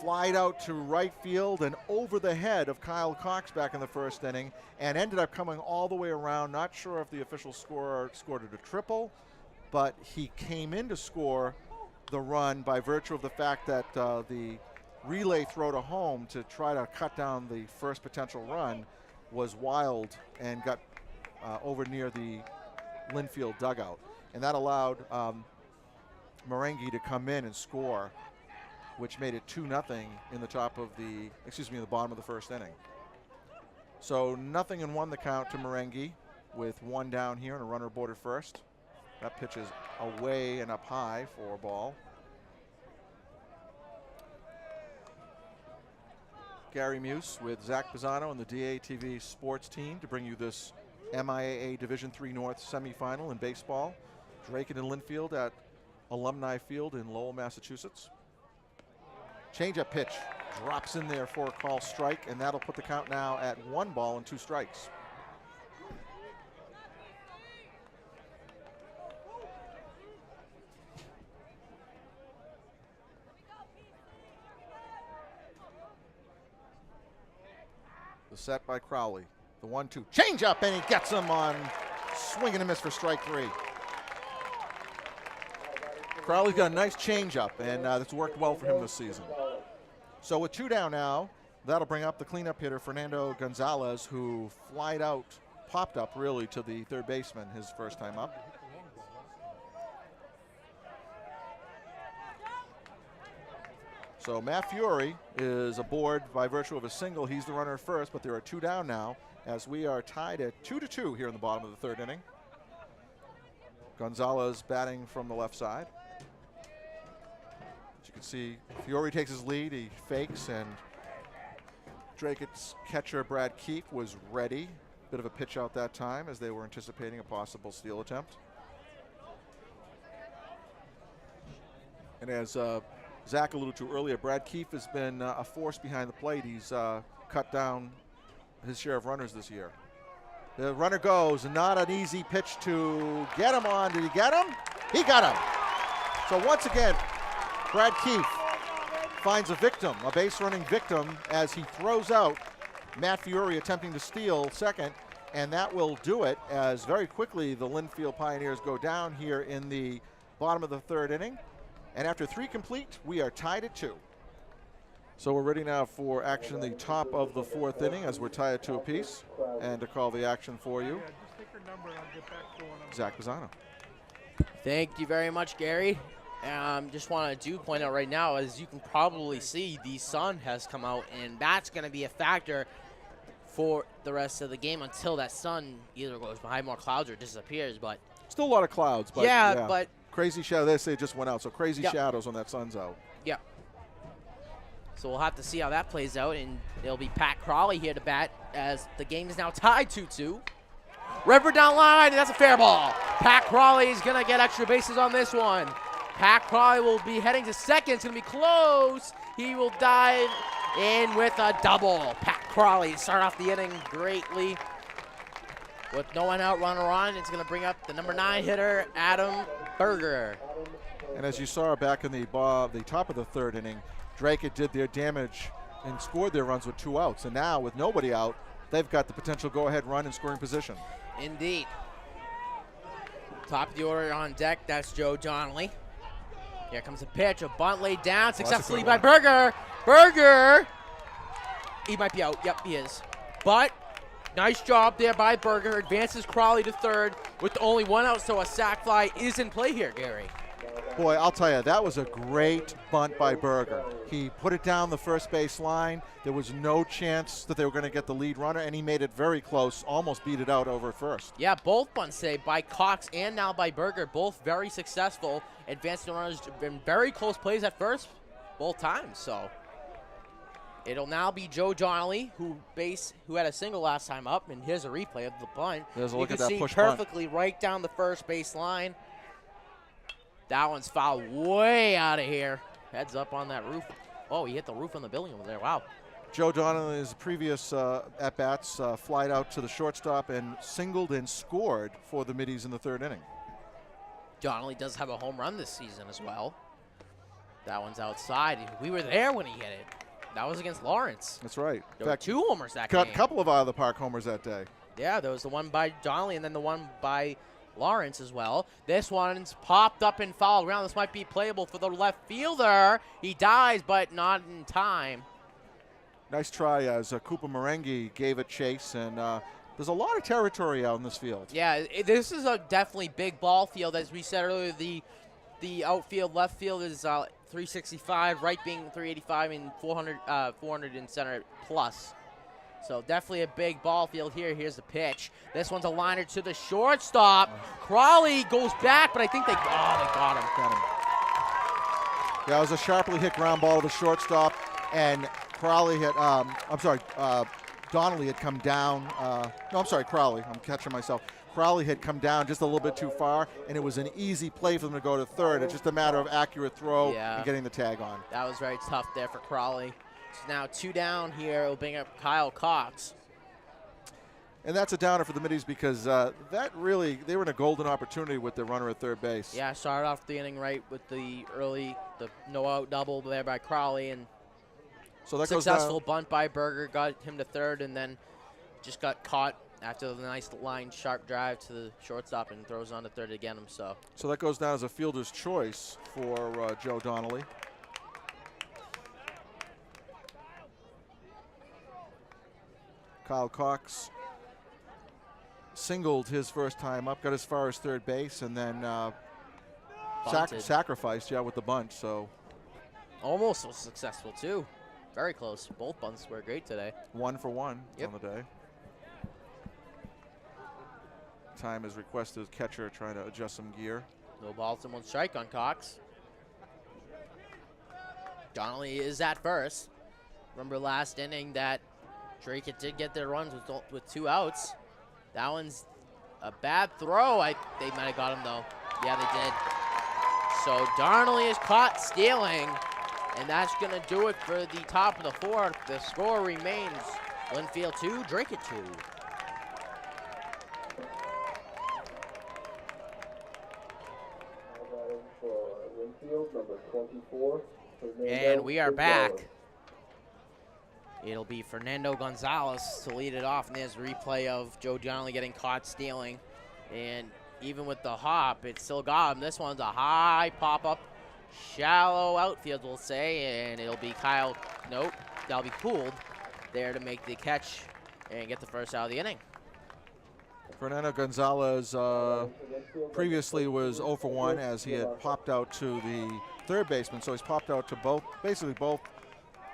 flied out to right field and over the head of Kyle Cox back in the first inning and ended up coming all the way around. Not sure if the official scorer scored it a triple, but he came in to score the run by virtue of the fact that the relay throw to home to try to cut down the first potential run was wild and got over near the Lynnfield dugout, and that allowed Merengue to come in and score, which made it 2-0 in the bottom of the first inning. So 0-1 the count to Merengue with 1 down here and a runner aboard at first. That pitch is away and up high for a ball. Gary Muse with Zach Pisano and the DATV sports team to bring you this MIAA Division III North semifinal in baseball. Dracut and Lynnfield at Alumni Field in Lowell, Massachusetts. Changeup pitch drops in there for a call strike, and that'll put the count now at 1 ball and 2 strikes. The set by Crowley. The 1-2 changeup, and he gets him on swing and a miss for strike 3. Crowley's got a nice changeup, and it's worked well for him this season. So with 2 down now, that'll bring up the cleanup hitter, Fernando Gonzalez, who popped up really to the third baseman his first time up. So Matt Fiore is aboard by virtue of a single. He's the runner first, but there are 2 down now as we are tied at 2-2 here in the bottom of the 3rd inning. Gonzalez batting from the left side. As you can see, Fiore takes his lead. He fakes, and Dracut's catcher, Brad Keefe, was ready. Bit of a pitch out that time as they were anticipating a possible steal attempt. And as Zach alluded to earlier, Brad Keefe has been a force behind the plate. He's cut down his share of runners this year. The runner goes, not an easy pitch to get him on. Did he get him? He got him. So once again, Brad Keefe finds a victim, a base running victim, as he throws out Matt Fiore attempting to steal second, and that will do it as very quickly the Lynnfield Pioneers go down here in the bottom of the 3rd inning. And after 3 complete, we are tied at 2. So we're ready now for action in the top of the 4th inning as we're tied at 2 apiece. And to call the action for you, Zach Pisano. Thank you very much, Gary. Just want to point out right now, as you can probably see, the sun has come out, and that's going to be a factor for the rest of the game until that sun either goes behind more clouds or disappears. But still a lot of clouds, but yeah. But crazy shadow. They say it just went out, so crazy shadows when that sun's out. Yeah. So we'll have to see how that plays out, and it'll be Pat Crawley here to bat as the game is now tied 2-2. Redbird down line, and that's a fair ball. Pat Crawley is going to get extra bases on this one. Pat Crawley will be heading to second. It's going to be close. He will dive in with a double. Pat Crawley start off the inning greatly. With no one out, runner on, it's going to bring up the number 9 hitter, Adam Berger. And as you saw back in the top of the 3rd inning, Dracut did their damage and scored their runs with 2 outs. And now, with nobody out, they've got the potential go-ahead run in scoring position. Indeed. Top of the order on deck, that's Joe Donnelly. Here comes a pitch, a bunt laid down successfully by Berger. Berger, he might be out. Yep, he is. But nice job there by Berger. Advances Crawley to 3rd with only 1 out, so a sac fly is in play here, Gary. Boy, I'll tell you, that was a great bunt by Berger. He put it down the first base line. There was no chance that they were going to get the lead runner, and he made it very close, almost beat it out over at first. Yeah, both bunts saved by Cox and now by Berger, both very successful. Advancing runners have been very close plays at first, both times. So it'll now be Joe Donnelly, who had a single last time up, and here's a replay of the bunt. There's a look at that push bunt. You can see perfectly right down the first base line. That one's fouled way out of here. Heads up on that roof. Oh, he hit the roof on the building over there. Wow. Joe Donnelly's previous at-bats flied out to the shortstop and singled and scored for the Middies in the 3rd inning. Donnelly does have a home run this season as well. That one's outside. We were there when he hit it. That was against Lawrence. That's right. There were 2 homers that game. A couple of out-of-the-park homers that day. Yeah, there was the one by Donnelly and then the one by Lawrence as well. This one's popped up and fouled around. This might be playable for the left fielder. He dies, but not in time. Nice try as Cooper Merengue gave it chase, and there's a lot of territory out in this field. Yeah, this is a definitely big ball field. As we said earlier, the outfield, left field is 365, right being 385, and 400 in center plus. So definitely a big ball field here. Here's the pitch. This one's a liner to the shortstop. Crawley goes back, but I think they got him. Got him. Yeah, it was a sharply hit ground ball to the shortstop, and Crawley had, Donnelly had come down. Crawley. I'm catching myself. Crawley had come down just a little bit too far, and it was an easy play for them to go to 3rd. It's just a matter of accurate throw and getting the tag on. That was very tough there for Crawley. So now 2 down here. It'll bring up Kyle Cox. And that's a downer for the Middies because they were in a golden opportunity with the runner at 3rd base. Yeah, started off the inning right with the no-out double there by Crawley, and so that successful bunt by Berger got him to 3rd, and then just got caught after the nice line sharp drive to the shortstop and throws on to 3rd to get him. So that goes down as a fielder's choice for Joe Donnelly. Kyle Cox singled his first time up, got as far as 3rd base, and then sacrificed, with the bunt. So Almost was successful, too. Very close. Both bunts were great today. 1 for 1 Yep. on the day. Time is requested. Catcher trying to adjust some gear. No balls and 1 strike on Cox. Donnelly is at first. Remember last inning that Dracut did get their runs with 2 outs. That one's a bad throw. They might have got him, though. Yeah, they did. So Donnelly is caught stealing, and that's going to do it for the top of the 4th. The score remains Lynnfield 2, Dracut 2. For Lynnfield, number 24. And we are back. It'll be Fernando Gonzalez to lead it off, and there's a replay of Joe Donnelly getting caught stealing. And even with the hop, it still got him. This one's a high pop-up, shallow outfield, we'll say, and it'll be Kyle, nope, that'll be Pooled there to make the catch and get the first out of the inning. Fernando Gonzalez previously was 0 for 1 as he had popped out to the third baseman, so he's popped out to basically both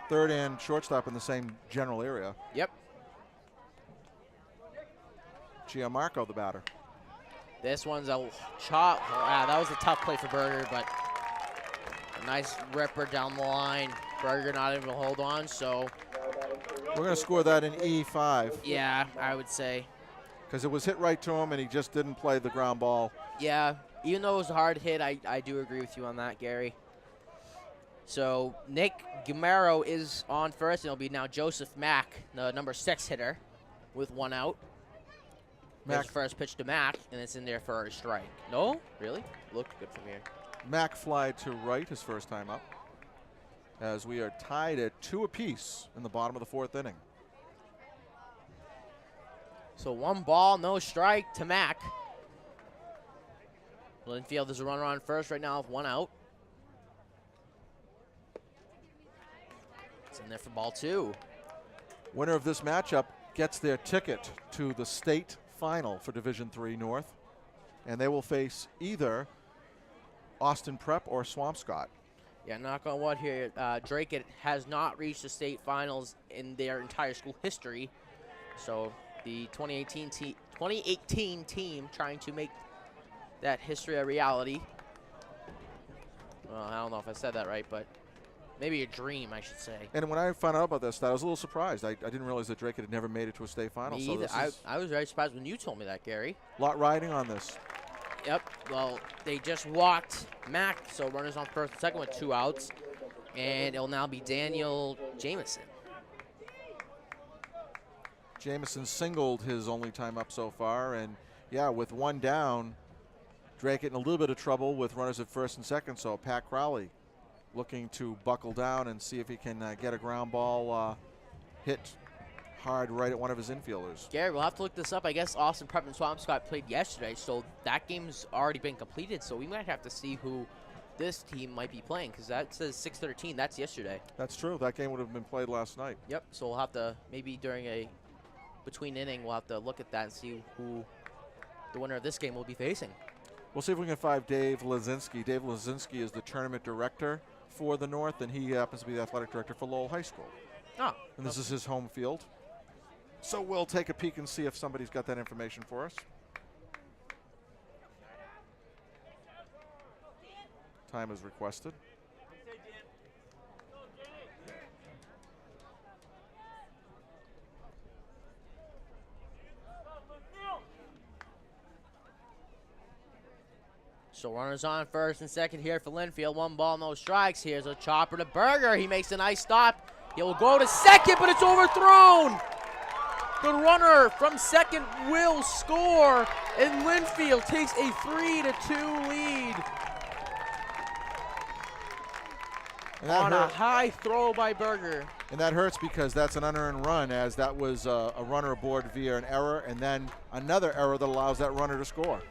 third and shortstop in the same general area. Yep. Gianmarco, the batter. This one's a chop. That was a tough play for Berger, but a nice ripper down the line. Berger not able to hold on, so. We're going to score that in E5. Yeah, I would say. Because it was hit right to him and he just didn't play the ground ball. Yeah, even though it was a hard hit, I do agree with you on that, Gary. So Nick Guimaro is on first, and it'll be now Joseph Mack, the number 6 hitter, with 1 out. Mack's first pitch to Mack, and it's in there for a strike. No? Really? Looked good from here. Mack flied to right his first time up, as we are tied at 2 apiece in the bottom of the 4th inning. So 1 ball, no strike to Mack. Lynnfield is a runner on first right now with 1 out. It's in there for ball 2. Winner of this matchup gets their ticket to the state final for Division III North, and they will face either Austin Prep or Swampscott. Yeah, knock on wood here. Dracut has not reached the state finals in their entire school history. So the 2018 team trying to make that history a reality. Well, I don't know if I said that right, but maybe a dream, I should say. And when I found out about this, I was a little surprised. I didn't realize that Dracut had never made it to a state final. Me either. I was very surprised when you told me that, Gary. A lot riding on this. Yep. Well, they just walked Mack, so runners on first and second with 2 outs. And it'll now be Daniel Jameson. Jameson singled his only time up so far, and yeah, with 1 down, Dracut in a little bit of trouble with runners at first and second, so Pat Crowley looking to buckle down and see if he can get a ground ball hit hard right at one of his infielders. Gary, we'll have to look this up. I guess Austin Prep and Swampscott played yesterday, so that game's already been completed, so we might have to see who this team might be playing, because that says 6:13. That's yesterday. That's true. That game would have been played last night. Yep, so we'll have to, maybe during a between inning, we'll have to look at that and see who the winner of this game will be facing. We'll see if we can find Dave Lazinski. Dave Lazinski is the tournament director for the North, and he happens to be the athletic director for Lowell High School. Oh. And this is his home field. So we'll take a peek and see if somebody's got that information for us. Time is requested. So runners on first and second here for Lynnfield. 1 ball, no strikes. Here's a chopper to Berger. He makes a nice stop. He'll go to second, but it's overthrown. The runner from second will score, and Lynnfield takes a 3-2 lead on a high throw by Berger. And that hurts because that's an unearned run, as that was a runner aboard via an error, and then another error that allows that runner to score.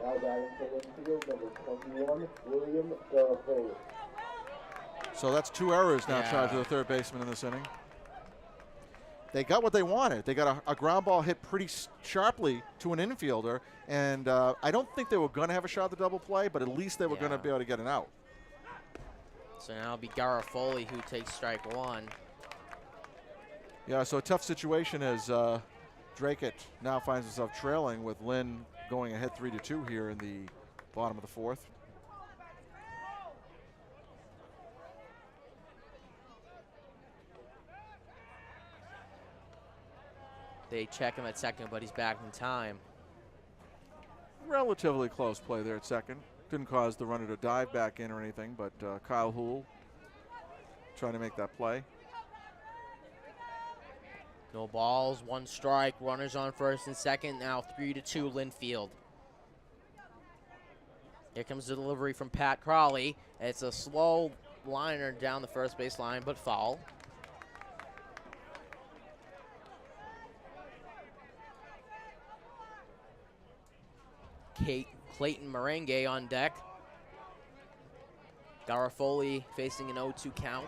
Now batting for Lynnfield, number 21, William Dracut. So that's 2 errors now charged to the third baseman in this inning. they got what they wanted. They got a ground ball hit pretty sharply to an infielder, and I don't think they were going to have a shot at the double play, but at least they were going to be able to get an out. So now it'll be Garofoli who takes strike one. Yeah, so a tough situation as Dracut now finds himself trailing with Lynn going ahead 3-2 here in the bottom of the fourth. They check him at second, but he's back in time. Relatively close play there at second. Didn't cause the runner to dive back in or anything, but Kyle Houle trying to make that play. No balls, one strike, runners on first and second, now 3-2 Lynnfield. Here comes the delivery from Pat Crawley. It's a slow liner down the first base line, but foul. Clayton Merengue on deck. Garofoli facing an 0-2 count.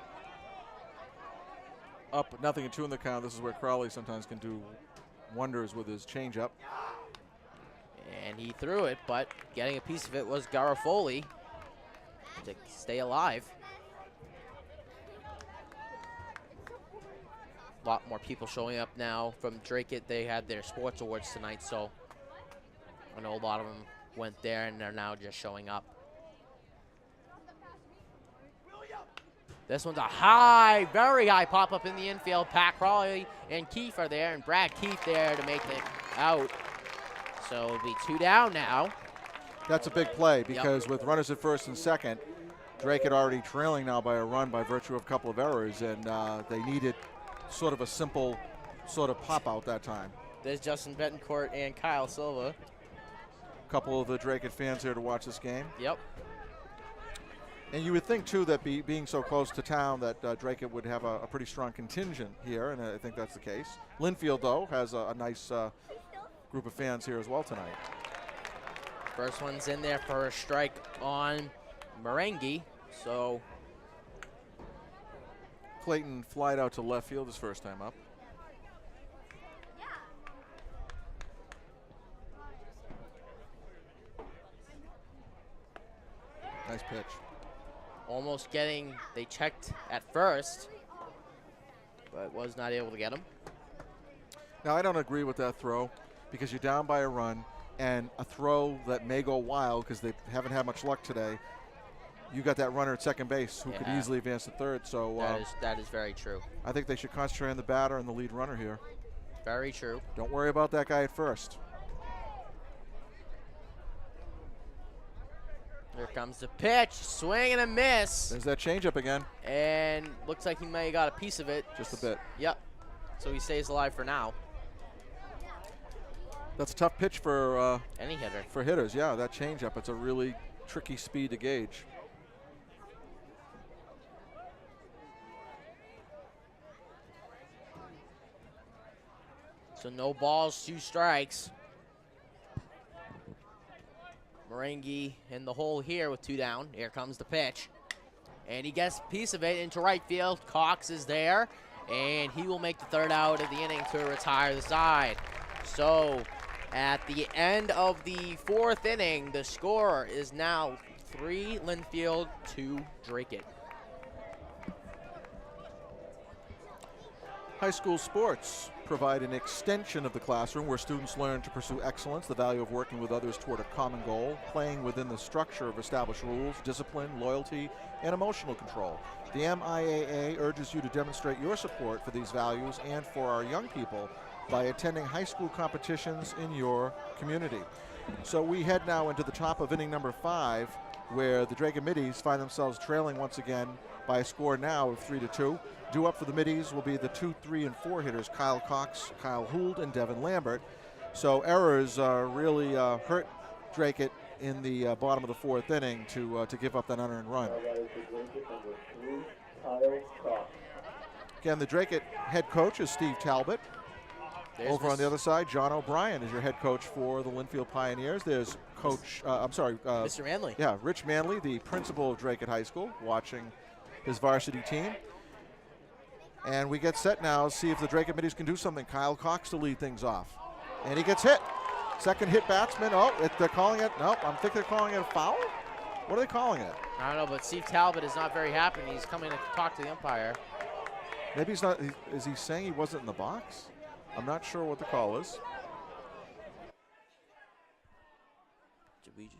Up 0-2 in the count. This is where Crawley sometimes can do wonders with his changeup. And he threw it, but getting a piece of it was Garofoli to stay alive. A lot more people showing up now from Dracut. They had their sports awards tonight, so I know a lot of them went there and they're now just showing up. This one's a high, very high pop-up in the infield. Pat Crawley and Keefe are there, and Brad Keefe there to make it out. So it'll be 2 down now. That's a big play because with runners at first and second, Dracut already trailing now by a run by virtue of a couple of errors, and they needed sort of a simple sort of pop-out that time. There's Justin Betancourt and Kyle Silva. A couple of the Dracut fans here to watch this game. Yep. And you would think, too, that being so close to town that Dracut would have a pretty strong contingent here, and I think that's the case. Lynnfield, though, has a nice group of fans here as well tonight. First one's in there for a strike on Merengue, so. Clayton flied out to left field his first time up. Nice pitch. Almost getting, they checked at first, but was not able to get him. Now, I don't agree with that throw because you're down by a run, and a throw that may go wild because they haven't had much luck today. You got that runner at second base who could easily advance to third. So that is very true. I think they should concentrate on the batter and the lead runner here. Very true. Don't worry about that guy at first. Here comes the pitch, swing and a miss. There's that changeup again. And looks like he may have got a piece of it. Just a bit. Yep. So he stays alive for now. That's a tough pitch for any hitter. For hitters, yeah, that changeup. It's a really tricky speed to gauge. So no balls, 2 strikes. Merengue in the hole here with 2 down. Here comes the pitch. And he gets a piece of it into right field. Cox is there. And he will make the 3rd out of the inning to retire the side. So at the end of the 4th inning, the score is now 3 Lynnfield, 2 Dracut. High school sports provide an extension of the classroom where students learn to pursue excellence, the value of working with others toward a common goal, playing within the structure of established rules, discipline, loyalty, and emotional control. The MIAA urges you to demonstrate your support for these values and for our young people by attending high school competitions in your community. So we head now into the top of inning number 5, where the Dracut Middies find themselves trailing once again by a score now of 3-2. Due up for the Middies will be the 2, 3, and 4 hitters, Kyle Cox, Kyle Hould, and Devin Lambert. So errors really hurt Dracut in the bottom of the 4th inning to give up that unearned run. Again, the Dracut head coach is Steve Talbot. Over on the other side, John O'Brien is your head coach for the Lynnfield Pioneers. There's Coach, Mr. Manley. Yeah, Rich Manley, the principal of Dracut High School, watching his varsity team. And we get set now, see if the Dracut Middies can do something. Kyle Cox to lead things off. And he gets hit. Second hit batsman. Oh, they're calling it. Nope, I think they're calling it a foul. What are they calling it? I don't know, but Steve Talbot is not very happy. He's coming to talk to the umpire. Maybe he's not. Is he saying he wasn't in the box? I'm not sure what the call is. Did we just?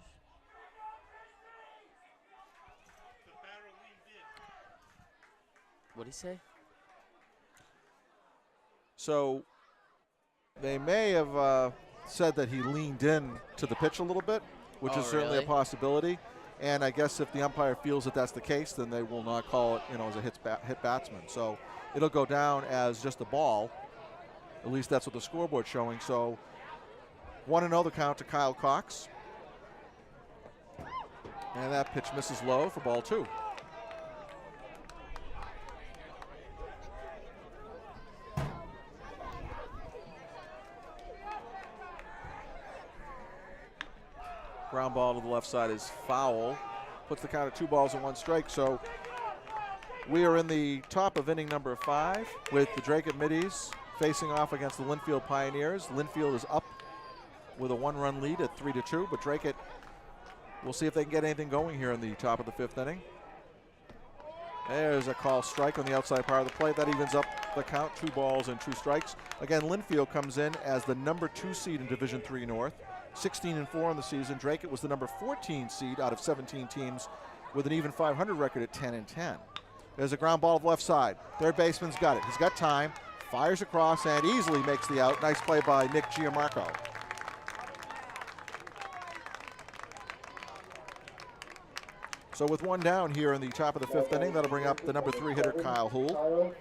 What'd he say? So they may have said that he leaned in to the pitch a little bit, which is certainly really? a possibility. And I guess if the umpire feels that that's the case, then they will not call it, as a hit batsman. So it'll go down as just a ball. At least that's what the scoreboard's showing. So 1-0 the count to Kyle Cox. And that pitch misses low for ball 2. Ground ball to the left side is foul. Puts the count at 2 balls and 1 strike. So we are in the top of inning number 5 with the Dracut Middies facing off against the Lynnfield Pioneers. Lynnfield is up with a 1-run lead at 3-2, but Dracut, we'll see if they can get anything going here in the top of the 5th inning. There's a call strike on the outside part of the plate. That evens up the count, 2 balls and 2 strikes. Again, Lynnfield comes in as the number 2 seed in Division 3 North. 16-4 in the season. Dracut was the number 14 seed out of 17 teams with an even 500 record at 10-10. There's a ground ball to the left side. Third baseman's got it. He's got time. Fires across and easily makes the out. Nice play by Nick Giamarco. So with 1 down here in the top of the 5th inning, that'll bring up the number 3 hitter, Kyle Houle.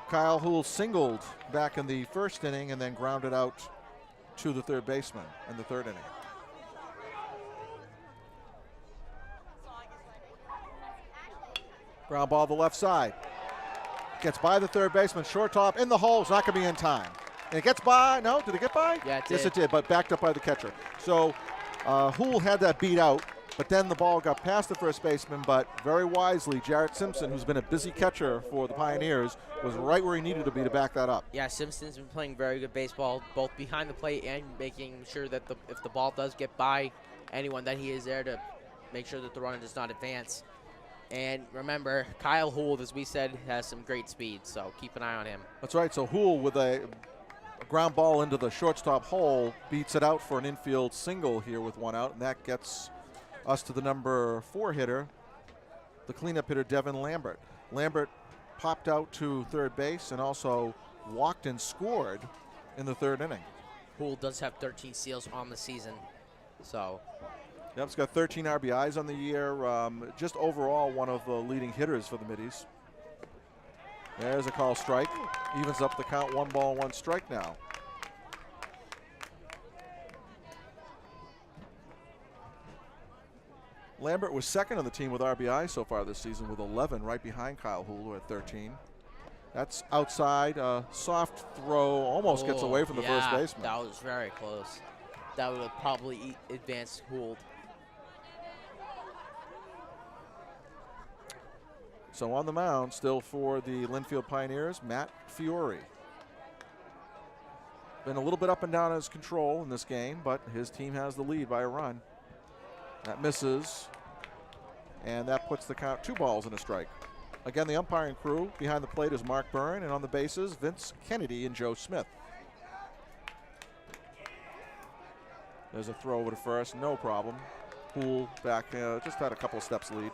Kyle Houle singled back in the 1st inning and then grounded out to the third baseman in the 3rd inning. Ground ball to the left side. Gets by the third baseman, short top in the hole. It's not going to be in time. And it gets by. No, did it get by? Yeah, it did. Yes, it did, but backed up by the catcher. So Houle had that beat out, but then the ball got past the first baseman, but very wisely, Jarrett Simpson, who's been a busy catcher for the Pioneers, was right where he needed to be to back that up. Yeah, Simpson's been playing very good baseball, both behind the plate and making sure that if the ball does get by anyone, that he is there to make sure that the runner does not advance. And remember, Kyle Houle, as we said, has some great speed, so keep an eye on him. That's right. So Houle, with a ground ball into the shortstop hole, beats it out for an infield single here with 1 out, and that gets us to the number 4 hitter, the cleanup hitter, Devin Lambert. Lambert popped out to third base and also walked and scored in the 3rd inning. Houle does have 13 steals on the season, so. Yep, he's got 13 RBIs on the year. Just overall one of the leading hitters for the Middies. There's a call strike. Evens up the count, 1 ball, 1 strike now. Lambert was 2nd on the team with RBI so far this season with 11, right behind Kyle Houle at 13. That's outside, soft throw, almost gets away from the first baseman. That was very close. That would have probably advanced Houle. So on the mound, still for the Lynnfield Pioneers, Matt Fiore. Been a little bit up and down in his control in this game, but his team has the lead by a run. That misses, and that puts the count 2 balls and a strike. Again, the umpiring crew behind the plate is Mark Byrne, and on the bases, Vince Kennedy and Joe Smith. There's a throw over to first, no problem. Houle back, just had a couple of steps lead.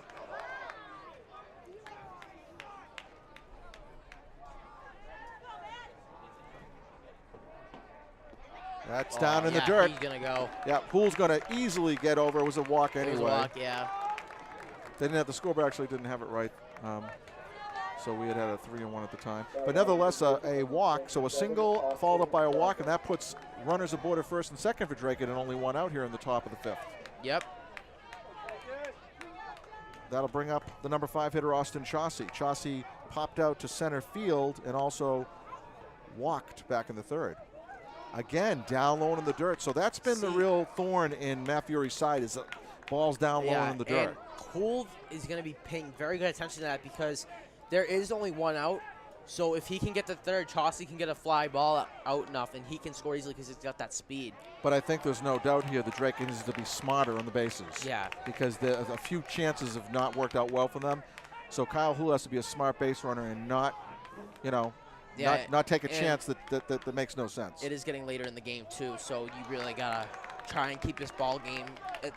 That's down in the dirt. He's going to go. Yeah, Houle's going to easily get over. It was a walk anyway. It was a walk, yeah. They didn't have the scoreboard, actually didn't have it right. So we had a 3-1 at the time. But nevertheless, a walk. So a single followed up by a walk, and that puts runners aboard at 1st and 2nd for Dracut, and only 1 out here in the top of the 5th. Yep. That'll bring up the number 5 hitter, Austin Chauncey. Chauncey popped out to center field and also walked back in the 3rd. Again, down low in the dirt. So that's been the real thorn in Matt Fiore's side, is balls down low in the dirt. And Houle is going to be paying very good attention to that, because there is only one out. So if he can get the third, Chauncey can get a fly ball out enough, and he can score easily because he's got that speed. But I think there's no doubt here that Dracut needs to be smarter on the bases. Yeah. Because a few chances have not worked out well for them. So Kyle Houle has to be a smart base runner and not, you know, not take a chance that makes no sense. It is getting later in the game, too, so you really got to try and keep this ball game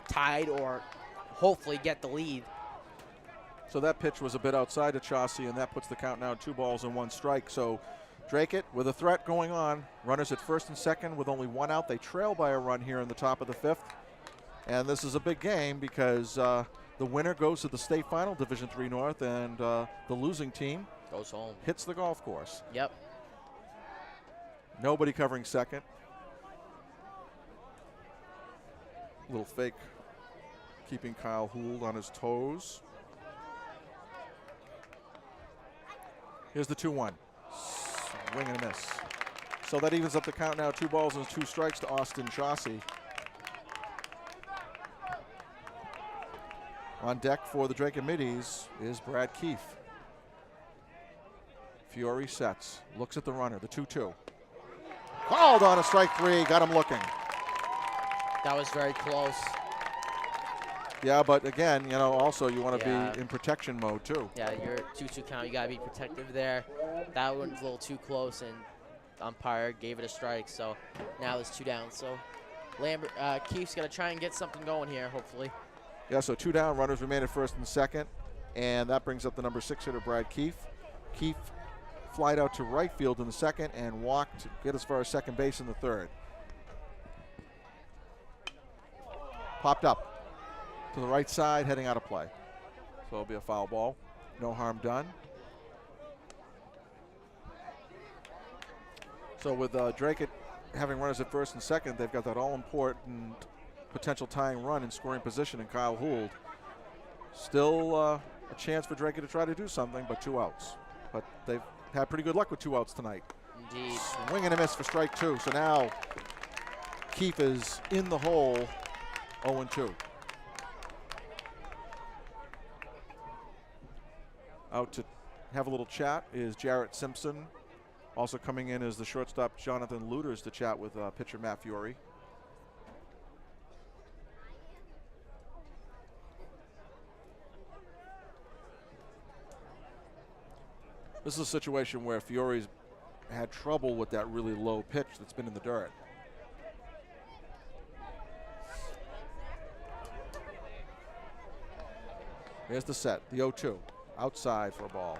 tied or hopefully get the lead. So that pitch was a bit outside of Chauncey, and that puts the count now at 2 balls and 1 strike. So Dracut with a threat going on. Runners at first and second with only 1 out. They trail by a run here in the top of the 5th. And this is a big game because the winner goes to the state final, Division III North, and the losing team goes home. Hits the golf course. Yep. Nobody covering second. Little fake keeping Kyle Houle on his toes. Here's the 2-1. Swing and a miss. So that evens up the count now, 2 balls and 2 strikes to Austin Chauncey. On deck for the Dracut Middies is Brad Keefe. Fiore sets, looks at the runner, the 2-2. Called on a strike 3, got him looking. That was very close. Yeah, but again, you know, also you want to be in protection mode too. Yeah, you're 2-2 count. You got to be protective there. That one was a little too close, and umpire gave it a strike. So now it's 2 down. So Keefe's got to try and get something going here, hopefully. Yeah, so 2 down, runners remain at first and second, and that brings up the number 6 hitter, Brad Keefe. Keefe flied out to right field in the second and walked to get as far as second base in the third. Popped up to the right side, heading out of play. So it'll be a foul ball. No harm done. So with Dracut having runners at first and second, they've got that all-important potential tying run in scoring position in Kyle Houle. Still a chance for Dracut to try to do something, but 2 outs. But they've had pretty good luck with 2 outs tonight. Indeed. Swing and a miss for strike 2. So now Keefe is in the hole, 0-2. Out to have a little chat is Jarrett Simpson. Also coming in is the shortstop Jonathan Luters to chat with pitcher Matt Fiore. This is a situation where Fiore's had trouble with that really low pitch that's been in the dirt. Here's the set, the 0-2. Outside for a ball.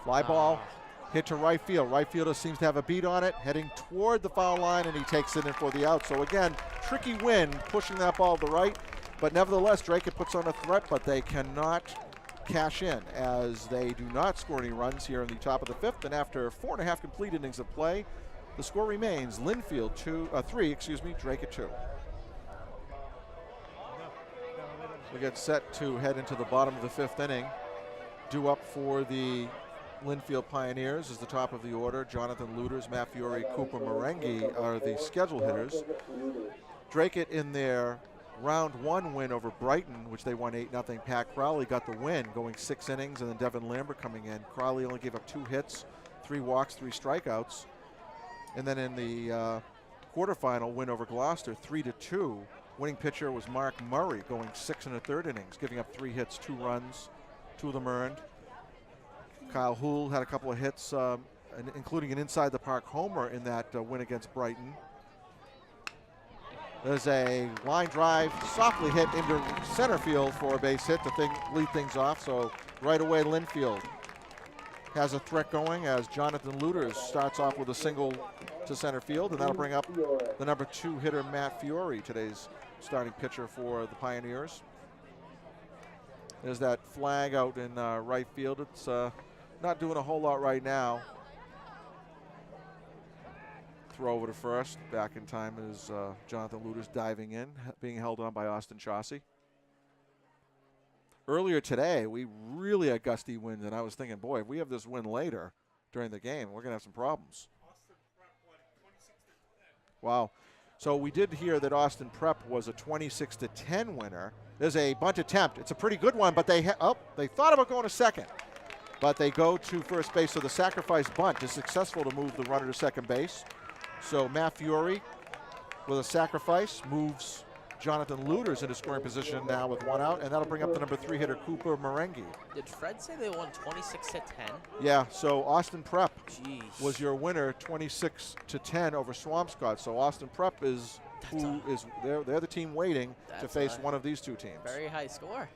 Fly ball, hit to right field. Right fielder seems to have a beat on it, heading toward the foul line, and he takes it in for the out. So again, tricky win, pushing that ball to the right. But nevertheless, Dracut puts on a threat, but they cannot cash in as they do not score any runs here in the top of the 5th. And after 4.5 complete innings of play, the score remains Lynnfield 3, Dracut 2. We get set to head into the bottom of the 5th inning. Due up for the Lynnfield Pioneers is the top of the order. Jonathan Luters, Matt Fiore, Cooper Merengue are the scheduled hitters. Dracut in their round 1 win over Brighton, which they won 8-0. Pat Crowley got the win, going 6 innings, and then Devin Lambert coming in. Crowley only gave up 2 hits, 3 walks, 3 strikeouts. And then in the quarterfinal win over Gloucester, 3-2. Winning pitcher was Mark Murray, going 6 1/3 innings, giving up 3 hits, 2 runs, 2 of them earned. Kyle Houle had a couple of hits, including an inside the park homer in that win against Brighton. There's a line drive, softly hit into center field for a base hit to lead things off. So right away, Lynnfield has a threat going as Jonathan Luters starts off with a single to center field, and that'll bring up the number 2 hitter, Matt Fiore, today's starting pitcher for the Pioneers. There's that flag out in right field. It's not doing a whole lot right now. Throw over to first. Back in time is Jonathan Luters diving in, being held on by Austin Chauncey. Earlier today, we really had gusty winds, and I was thinking, boy, if we have this wind later, during the game. We're going to have some problems. Wow. So we did hear that Austin Prep was a 26-10 winner. There's a bunt attempt. It's a pretty good one, but they thought about going to second. But they go to first base, so the sacrifice bunt is successful to move the runner to second base. So Matt Fiore with a sacrifice moves Jonathan Luters into scoring position now with 1 out, and that'll bring up the number 3 hitter, Cooper Merengue. Did Fred say they won 26-10? Yeah, so Austin Prep was your winner, 26-10 over Swampscott. So Austin Prep is they're the team waiting to face one of these two teams. Very high score.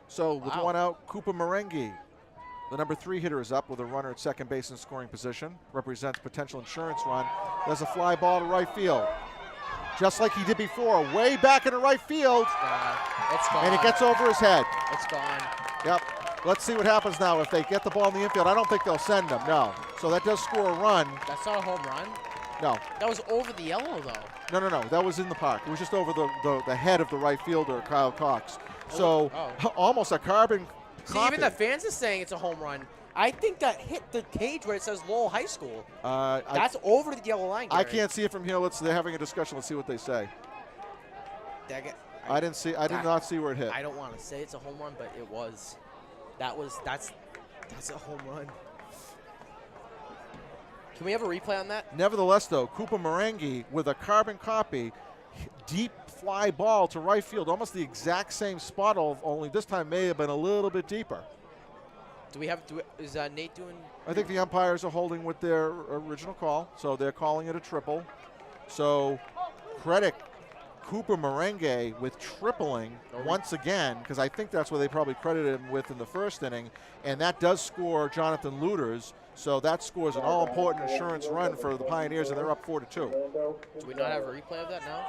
So with 1 out, Cooper Merengue, the number 3 hitter, is up with a runner at second base in scoring position. Represents potential insurance run. There's a fly ball to right field. Just like he did before, way back in the right field. It's gone. And it gets over his head. It's gone. Yep. Let's see what happens now. If they get the ball in the infield, I don't think they'll send them, no. So that does score a run. That's not a home run? No. That was over the yellow, though. No. That was in the park. It was just over the head of the right fielder, Kyle Cox. So almost a carbon See, copy. even the fans are saying it's a home run. I think that hit the cage where it says Lowell High School. That's over the yellow line, Gary. I can't see it from here. They're having a discussion. Let's see what they say. I did not see where it hit. I don't want to say it's a home run, but it was. That's a home run. Can we have a replay on that? Nevertheless, though, Cooper Merengue with a carbon copy, deep fly ball to right field, almost the exact same spot, only this time may have been a little bit deeper. Is Nate doing? I think the umpires are holding with their original call, so they're calling it a triple. So credit Cooper Merengue with tripling once again, because I think that's what they probably credited him with in the first inning, and that does score Jonathan Luters. So that scores an all-important insurance run for the Pioneers, and they're up 4-2. Do we not have a replay of that now?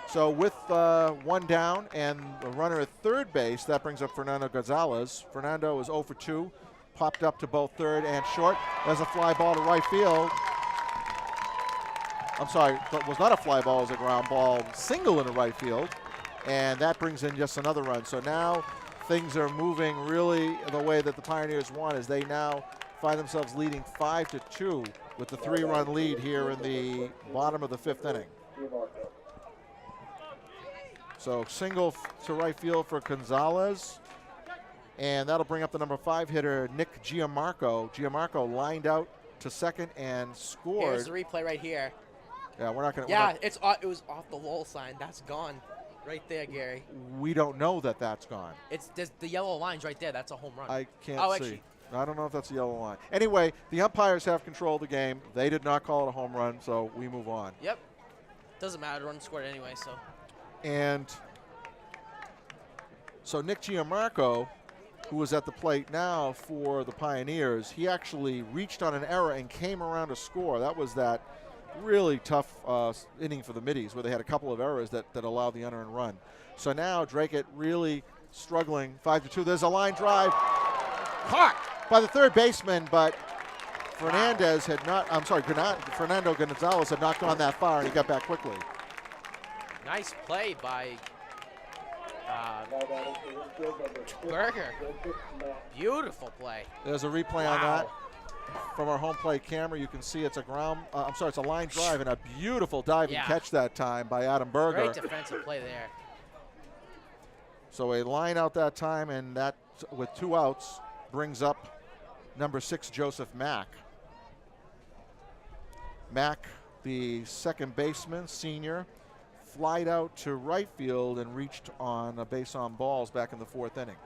So with 1 down and a runner at third base, that brings up Fernando Gonzalez. Fernando is 0 for 2, popped up to both third and short. There's a fly ball to right field. I'm sorry, it was not a fly ball, it was a ground ball single into right field. And that brings in just another run. So now things are moving really the way that the Pioneers want, as they now find themselves leading 5-2 with the 3-run lead here in the bottom of the 5th inning. So single to right field for Gonzalez, and that'll bring up the number 5 hitter, Nick Gianmarco. Gianmarco lined out to second and scored. Here's the replay right here. Yeah, we're not going to. Yeah, it was off the Lowell sign. That's gone, right there, Gary. We don't know that that's gone. There's the yellow line's right there. That's a home run. I can't see. Actually. I don't know if that's a yellow line. Anyway, the umpires have control of the game. They did not call it a home run, so we move on. Yep. Doesn't matter. Run scored anyway, so. And so Nick Gianmarco, who is at the plate now for the Pioneers, he actually reached on an error and came around to score. That was that really tough inning for the Middies, where they had a couple of errors that allowed the unearned run. So now Dracut really struggling, 5-2. There's a line drive caught by the third baseman, but Fernando Gonzalez had not gone that far, and he got back quickly. Nice play by Berger. Beautiful play. There's a replay on that from our home plate camera. You can see it's a it's a line drive and a beautiful diving catch that time by Adam Berger. Great defensive play there. So a line out that time, and that with 2 outs brings up number 6, Joseph Mack. Mack, the second baseman, senior, flied out to right field and reached on a base on balls back in the 4th inning.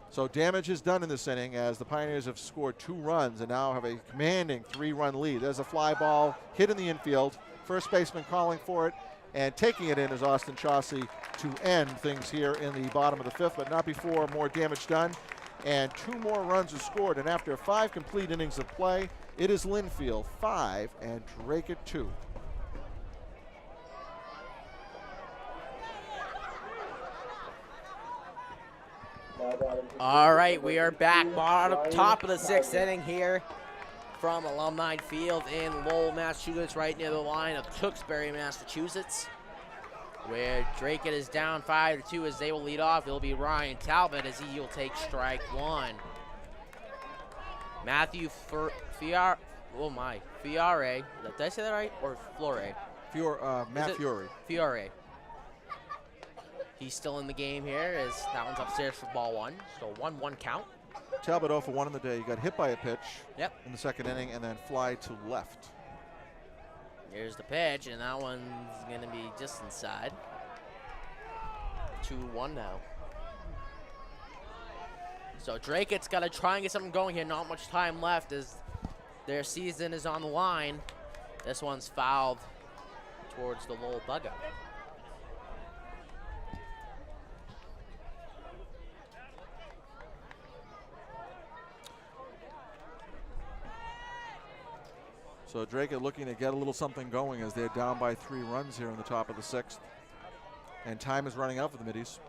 So damage is done in this inning, as the Pioneers have scored 2 runs and now have a commanding 3-run lead. There's a fly ball hit in the infield. First baseman calling for it, and taking it in is Austin Chauncey to end things here in the bottom of the 5th, but not before more damage done. And 2 more runs are scored, and after 5 complete innings of play, it is Lynnfield 5 and Dracut 2. All right, we are back. Top of the 6th inning here from Alumni Field in Lowell, Massachusetts, right near the line of Tewksbury, Massachusetts, where Dracut is down 5-2 as they will lead off. It'll be Ryan Talbot as he will take strike 1. Matthew Fiore. Did I say that right? Or Flore? Matt Fiore. Fiore. He's still in the game here as that one's upstairs for ball one. So 1-1 count. Talbot 0 for 1 in the day. He got hit by a pitch in the second inning and then fly to left. Here's the pitch, and that one's going to be just inside. 2-1 now. So Dracut's got to try and get something going here. Not much time left as their season is on the line. This one's fouled towards the Lowell dugout. So Dracut looking to get a little something going as they're down by 3 runs here in the top of the 6th. And time is running out for the Middies.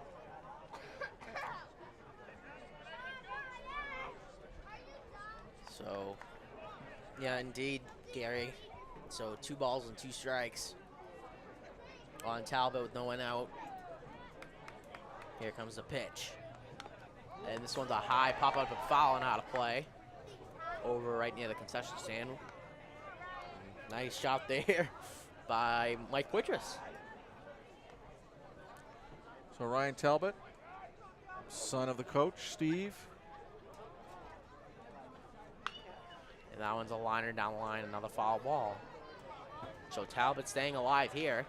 So, yeah, indeed, Gary. So 2 balls and 2 strikes on Talbot with no one out. Here comes the pitch. And this one's a high pop-up and foul and out of play. Over right near the concession stand. Nice shot there by Mike Wittress. So Ryan Talbot, son of the coach, Steve. And that one's a liner down the line, another foul ball. So Talbot staying alive here.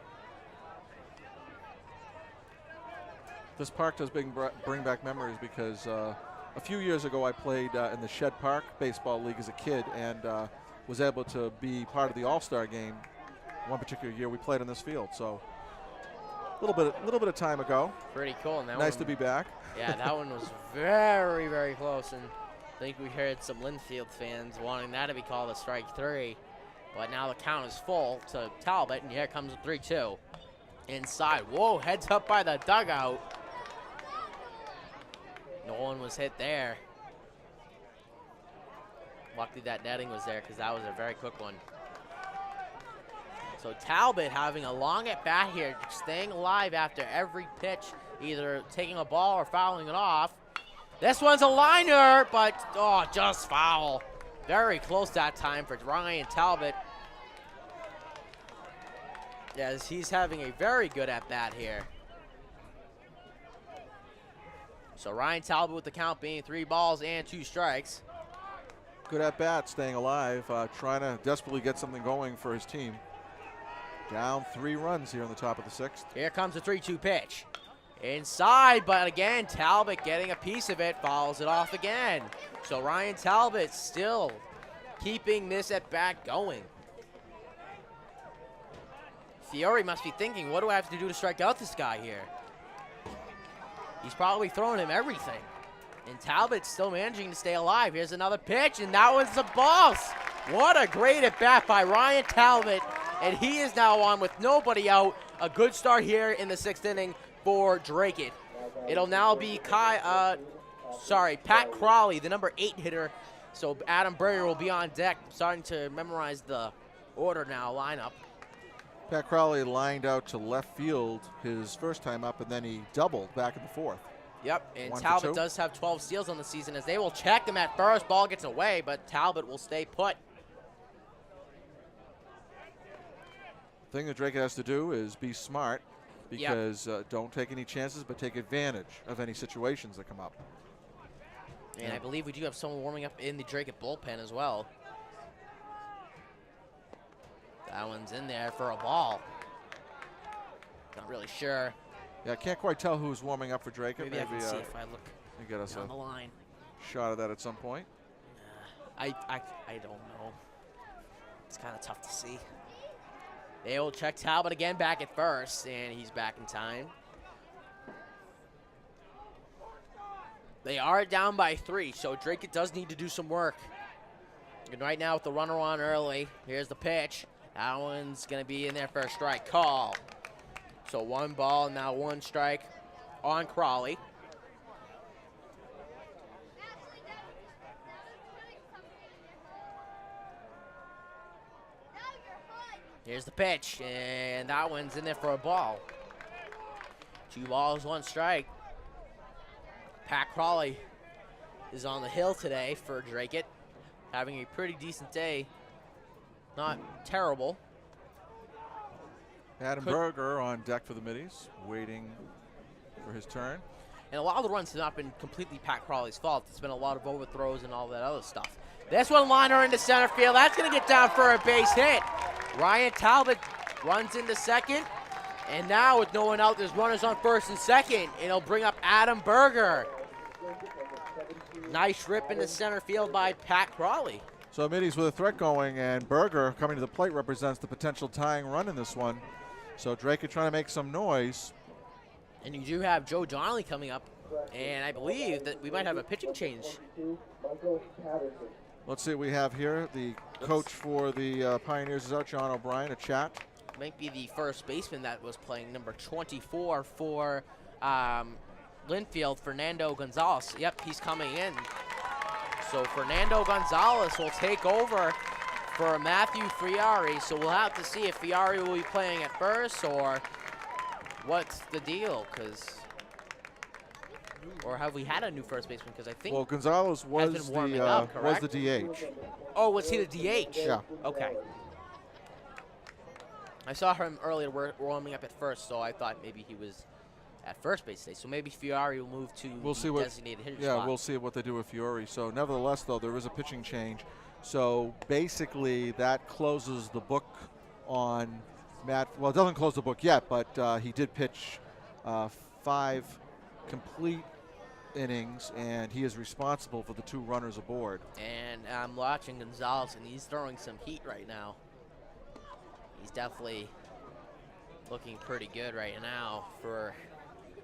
This park does bring back memories because a few years ago I played in the Shed Park Baseball League as a kid and was able to be part of the All-Star game one particular year we played on this field. So a little bit of time ago. Pretty cool. And that nice one, to be back. Yeah, that one was very, very close. And I think we heard some Lynnfield fans wanting that to be called a strike 3. But now the count is full to Talbot, and here comes a 3-2. Inside. Whoa, heads up by the dugout. No one was hit there. Luckily that netting was there because that was a very quick one. So Talbot having a long at bat here, staying alive after every pitch, either taking a ball or fouling it off. This one's a liner, but just foul. Very close that time for Ryan Talbot. Yes, he's having a very good at bat here. So Ryan Talbot with the count being 3 balls and 2 strikes. Good at bat, staying alive, trying to desperately get something going for his team. Down 3 runs here in the top of the 6th. Here comes the 3-2 pitch. Inside, but again, Talbot getting a piece of it, fouls it off again. So Ryan Talbot still keeping this at bat going. Fiore must be thinking, what do I have to do to strike out this guy here? He's probably throwing him everything. And Talbot's still managing to stay alive. Here's another pitch, and that one's the boss. What a great at-bat by Ryan Talbot. And he is now on with nobody out. A good start here in the 6th inning for Dracut. It'll now be Pat Crawley, the number 8 hitter. So Adam Burrier will be on deck, starting to memorize the order now, lineup. Pat Crawley lined out to left field his first time up, and then he doubled back in the 4th. Yep, and Talbot does have 12 steals on the season as they will check him at first. Ball gets away, but Talbot will stay put. The thing that Dracut has to do is be smart because don't take any chances, but take advantage of any situations that come up. And I believe we do have someone warming up in the Dracut bullpen as well. That one's in there for a ball. Not really sure. Yeah, I can't quite tell who's warming up for Dracut. Maybe I can see if I look get us down the line. Shot of that at some point. I don't know. It's kind of tough to see. They will check Talbot again back at first, and he's back in time. They are down by 3, so Dracut does need to do some work. And right now with the runner on early, here's the pitch. That one's going to be in there for a strike call. So 1 ball, now 1 strike on Crawley. Here's the pitch, and that one's in there for a ball. 2 balls, 1 strike. Pat Crawley is on the hill today for Dracut. having a pretty decent day. Not terrible. Adam Berger on deck for the Middies, waiting for his turn. And a lot of the runs have not been completely Pat Crawley's fault. It's been a lot of overthrows and all that other stuff. This one liner into center field. That's going to get down for a base hit. Ryan Talbot runs into second. And now with no one out, there's runners on first and second. It'll bring up Adam Berger. Nice rip into center field by Pat Crawley. So Middies with a threat going, and Berger coming to the plate represents the potential tying run in this one. So Dracut trying to make some noise. And you do have Joe Donnelly coming up, and I believe that we might have a pitching change. Let's see what we have here. The coach for the Pioneers is out, John O'Brien, a chat. Might be the first baseman that was playing number 24 for Lynnfield, Fernando Gonzalez. Yep, he's coming in. So Fernando Gonzalez will take over for Matthew Friari. So we'll have to see if Friari will be playing at first or what's the deal, or have we had a new first baseman? Because I think Gonzalez was the DH. Oh, was he the DH? Yeah. Okay. I saw him earlier warming up at first, so I thought maybe he was at first base today. So maybe Fiore will move to designated hitter spot. We'll see what they do with Fiore. So nevertheless, though, there is a pitching change. So basically, that closes the book on Matt. Well, it doesn't close the book yet, but he did pitch 5 complete innings, and he is responsible for the 2 runners aboard. And I'm watching Gonzalez, and he's throwing some heat right now. He's definitely looking pretty good right now for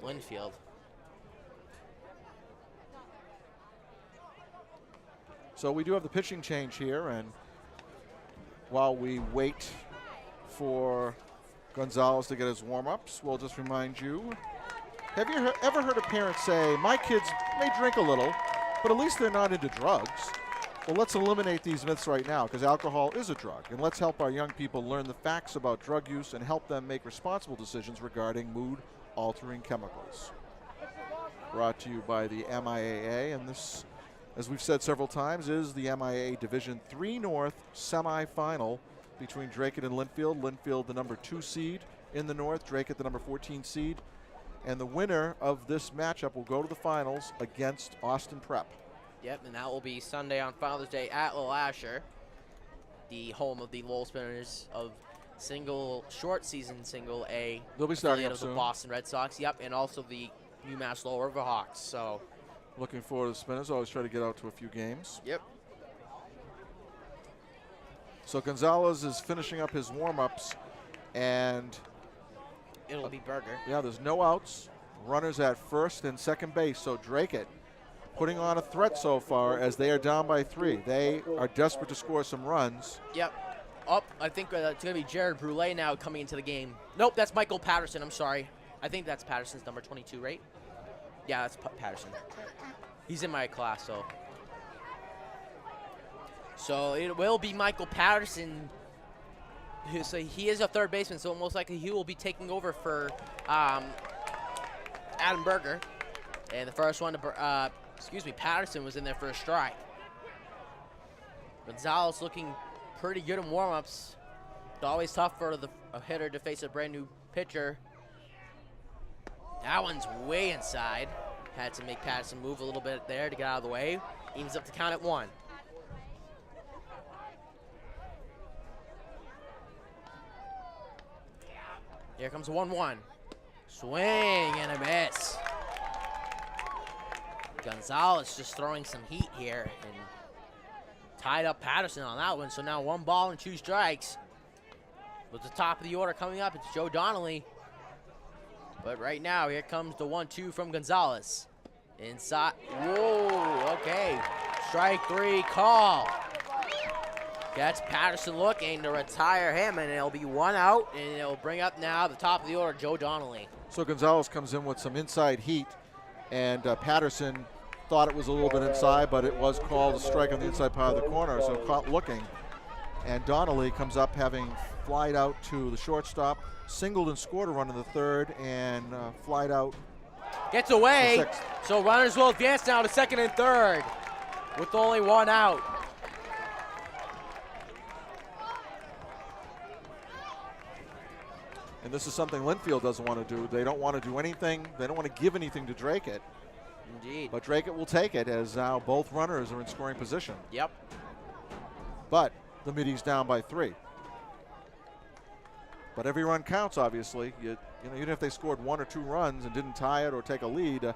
Lynnfield. So we do have the pitching change here, and while we wait for Gonzalez to get his warm-ups, we'll just remind you, have you ever heard a parent say, my kids may drink a little, but at least they're not into drugs? Well, let's eliminate these myths right now, because alcohol is a drug, and let's help our young people learn the facts about drug use and help them make responsible decisions regarding mood-altering chemicals. Brought to you by the MIAA, and this, as we've said several times, is the MIAA Division 3 North semifinal between Dracut and Lynnfield. Lynnfield, the number 2 seed in the North, Dracut, the number 14 seed. And the winner of this matchup will go to the finals against Austin Prep. Yep, and that will be Sunday on Father's Day at LeLasher, the home of the Lowell Spinners of short season single A. They'll be starting up of soon. The Boston Red Sox, yep, and also the UMass Lowell River Hawks. So, looking forward to the Spinners. Always try to get out to a few games. Yep. So Gonzalez is finishing up his warm-ups, and it'll be Berger. Yeah, there's no outs. Runners at first and second base. So Dracut putting on a threat so far as they are down by 3. They are desperate to score some runs. Yep. Oh, I think it's going to be Jared Brule now coming into the game. Nope, that's Michael Patterson. I'm sorry. I think that's Patterson's number 22, right? Yeah, that's Patterson. He's in my class, so. So it will be Michael Patterson. So he is a third baseman, so most likely he will be taking over for Adam Berger. And the first one, Patterson was in there for a strike. Gonzalez looking pretty good in warm-ups. It's always tough for a hitter to face a brand new pitcher. That one's way inside. Had to make Patterson move a little bit there to get out of the way. Evens up to count at 1. Here comes a 1-1. Swing and a miss. Gonzalez just throwing some heat here and tied up Patterson on that one. So now 1 ball and 2 strikes. With the top of the order coming up, it's Joe Donnelly. But right now, here comes the 1-2 from Gonzalez. Inside. Whoa, okay. Strike 3 call. That's Patterson looking to retire him, and it'll be 1 out, and it'll bring up now the top of the order, Joe Donnelly. So Gonzalez comes in with some inside heat, and Patterson thought it was a little bit inside, but it was called a strike on the inside part of the corner, so caught looking. And Donnelly comes up having flied out to the shortstop, singled and scored a run in the 3rd, and flied out. Gets away, to so runners will advance now to 2nd and 3rd with only 1 out. And this is something Lynnfield doesn't want to do. They don't want to do anything. They don't want to give anything to Dracut. Indeed. But Dracut will take it as now both runners are in scoring position. Yep. But the Middies down by 3. But every run counts, obviously. You know, even if they scored 1 or 2 runs and didn't tie it or take a lead,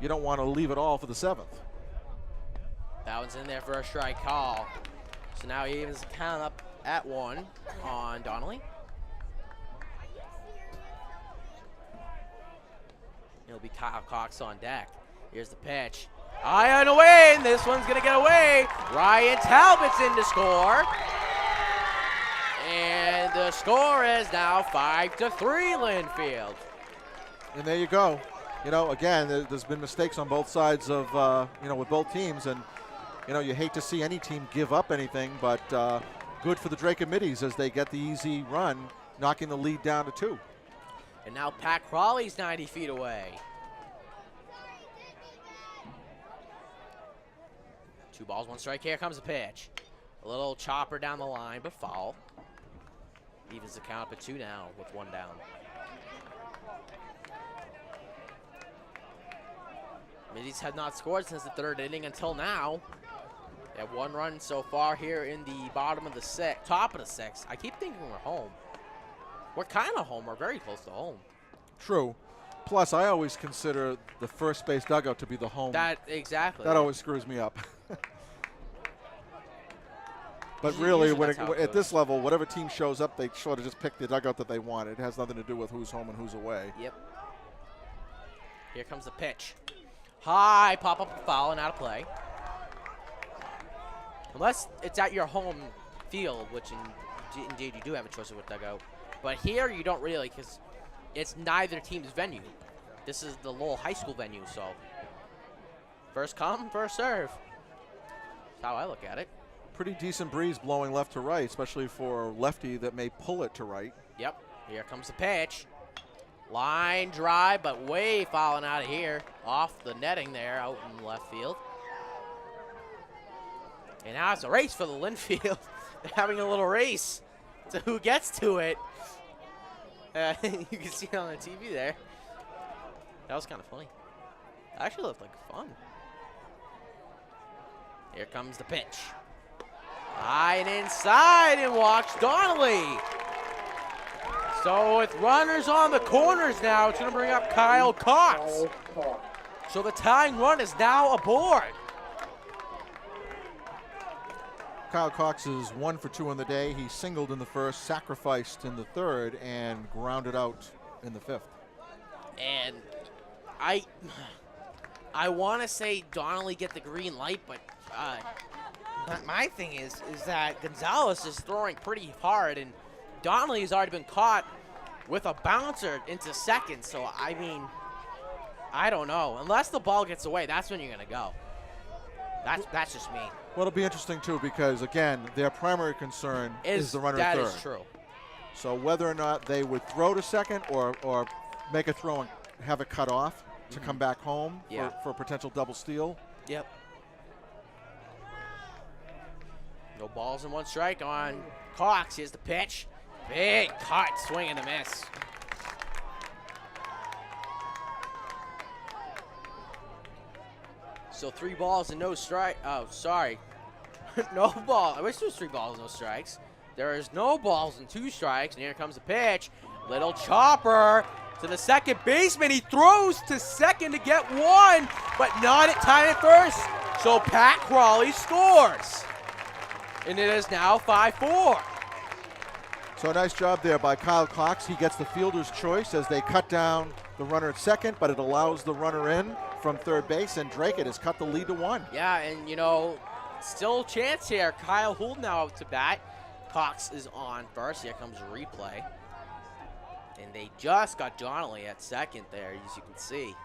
you don't want to leave it all for the 7th. That one's in there for a strike call. So now he evens the count up at 1 on Donnelly. It'll be Kyle Cox on deck. Here's the pitch. High and away, and this one's going to get away. Ryan Talbot's in to score. And the score is now 5-3, Lynnfield. And there you go. You know, again, there's been mistakes on both sides of, you know, with both teams. And, you know, you hate to see any team give up anything, but good for the Dracut Middies as they get the easy run, knocking the lead down to 2. And now Pat Crawley's 90 feet away. 2 balls, 1 strike. Here comes the pitch. A little chopper down the line, but foul. Evens the count up at 2 now with 1 down. Middies have not scored since the 3rd inning until now. They have 1 run so far here in the bottom of the 6th, top of the 6th. I keep thinking we're home. We're kind of home. We're very close to home. True. Plus, I always consider the first base dugout to be the home. Exactly. That always screws me up. But really, at this level, whatever team shows up, they sort of just pick the dugout that they want. It has nothing to do with who's home and who's away. Yep. Here comes the pitch. High pop-up foul and out of play. Unless it's at your home field, which indeed you do have a choice of what dugout. But here you don't really, because it's neither team's venue. This is the Lowell High School venue, so first come, first serve. That's how I look at it. Pretty decent breeze blowing left to right, especially for a lefty that may pull it to right. Yep. Here comes the pitch. Line drive, but way fouling out of here. Off the netting there out in left field. And now it's a race for the Lynnfield. They're having a little race to who gets to it. You can see it on the TV there. That was kind of funny. It actually looked like fun. Here comes the pitch. High and inside, and walks Donnelly. So with runners on the corners now, it's going to bring up Kyle Cox. So the tying run is now aboard. Kyle Cox is 1 for 2 on the day. He singled in the first, sacrificed in the 3rd, and grounded out in the 5th. And I want to say Donnelly get the green light, but my thing is that Gonzalez is throwing pretty hard, and Donnelly has already been caught with a bouncer into second. So, I mean, I don't know. Unless the ball gets away, that's when you're going to go. That's just me. Well, it'll be interesting, too, because, again, their primary concern is the runner at 3rd. That is true. So whether or not they would throw to second or make a throw and have it cut off to come back home for a potential double steal. Yep. No balls and 1 strike on Cox. Here's the pitch. Big cut, swing and a miss. So 3 balls and no strike. Oh, sorry. No ball. I wish there was 3 balls and no strikes. There is no balls and 2 strikes. And here comes the pitch. Little chopper to the second baseman. He throws to second to get 1, but not at time at first. So Pat Crawley scores. And it is now 5-4. So a nice job there by Kyle Cox. He gets the fielder's choice as they cut down the runner at second, but it allows the runner in from 3rd base, and Dracut has cut the lead to 1. Yeah, and, you know, still a chance here. Kyle Hould now out to bat. Cox is on first. Here comes a replay. And they just got Donnelly at second there, as you can see.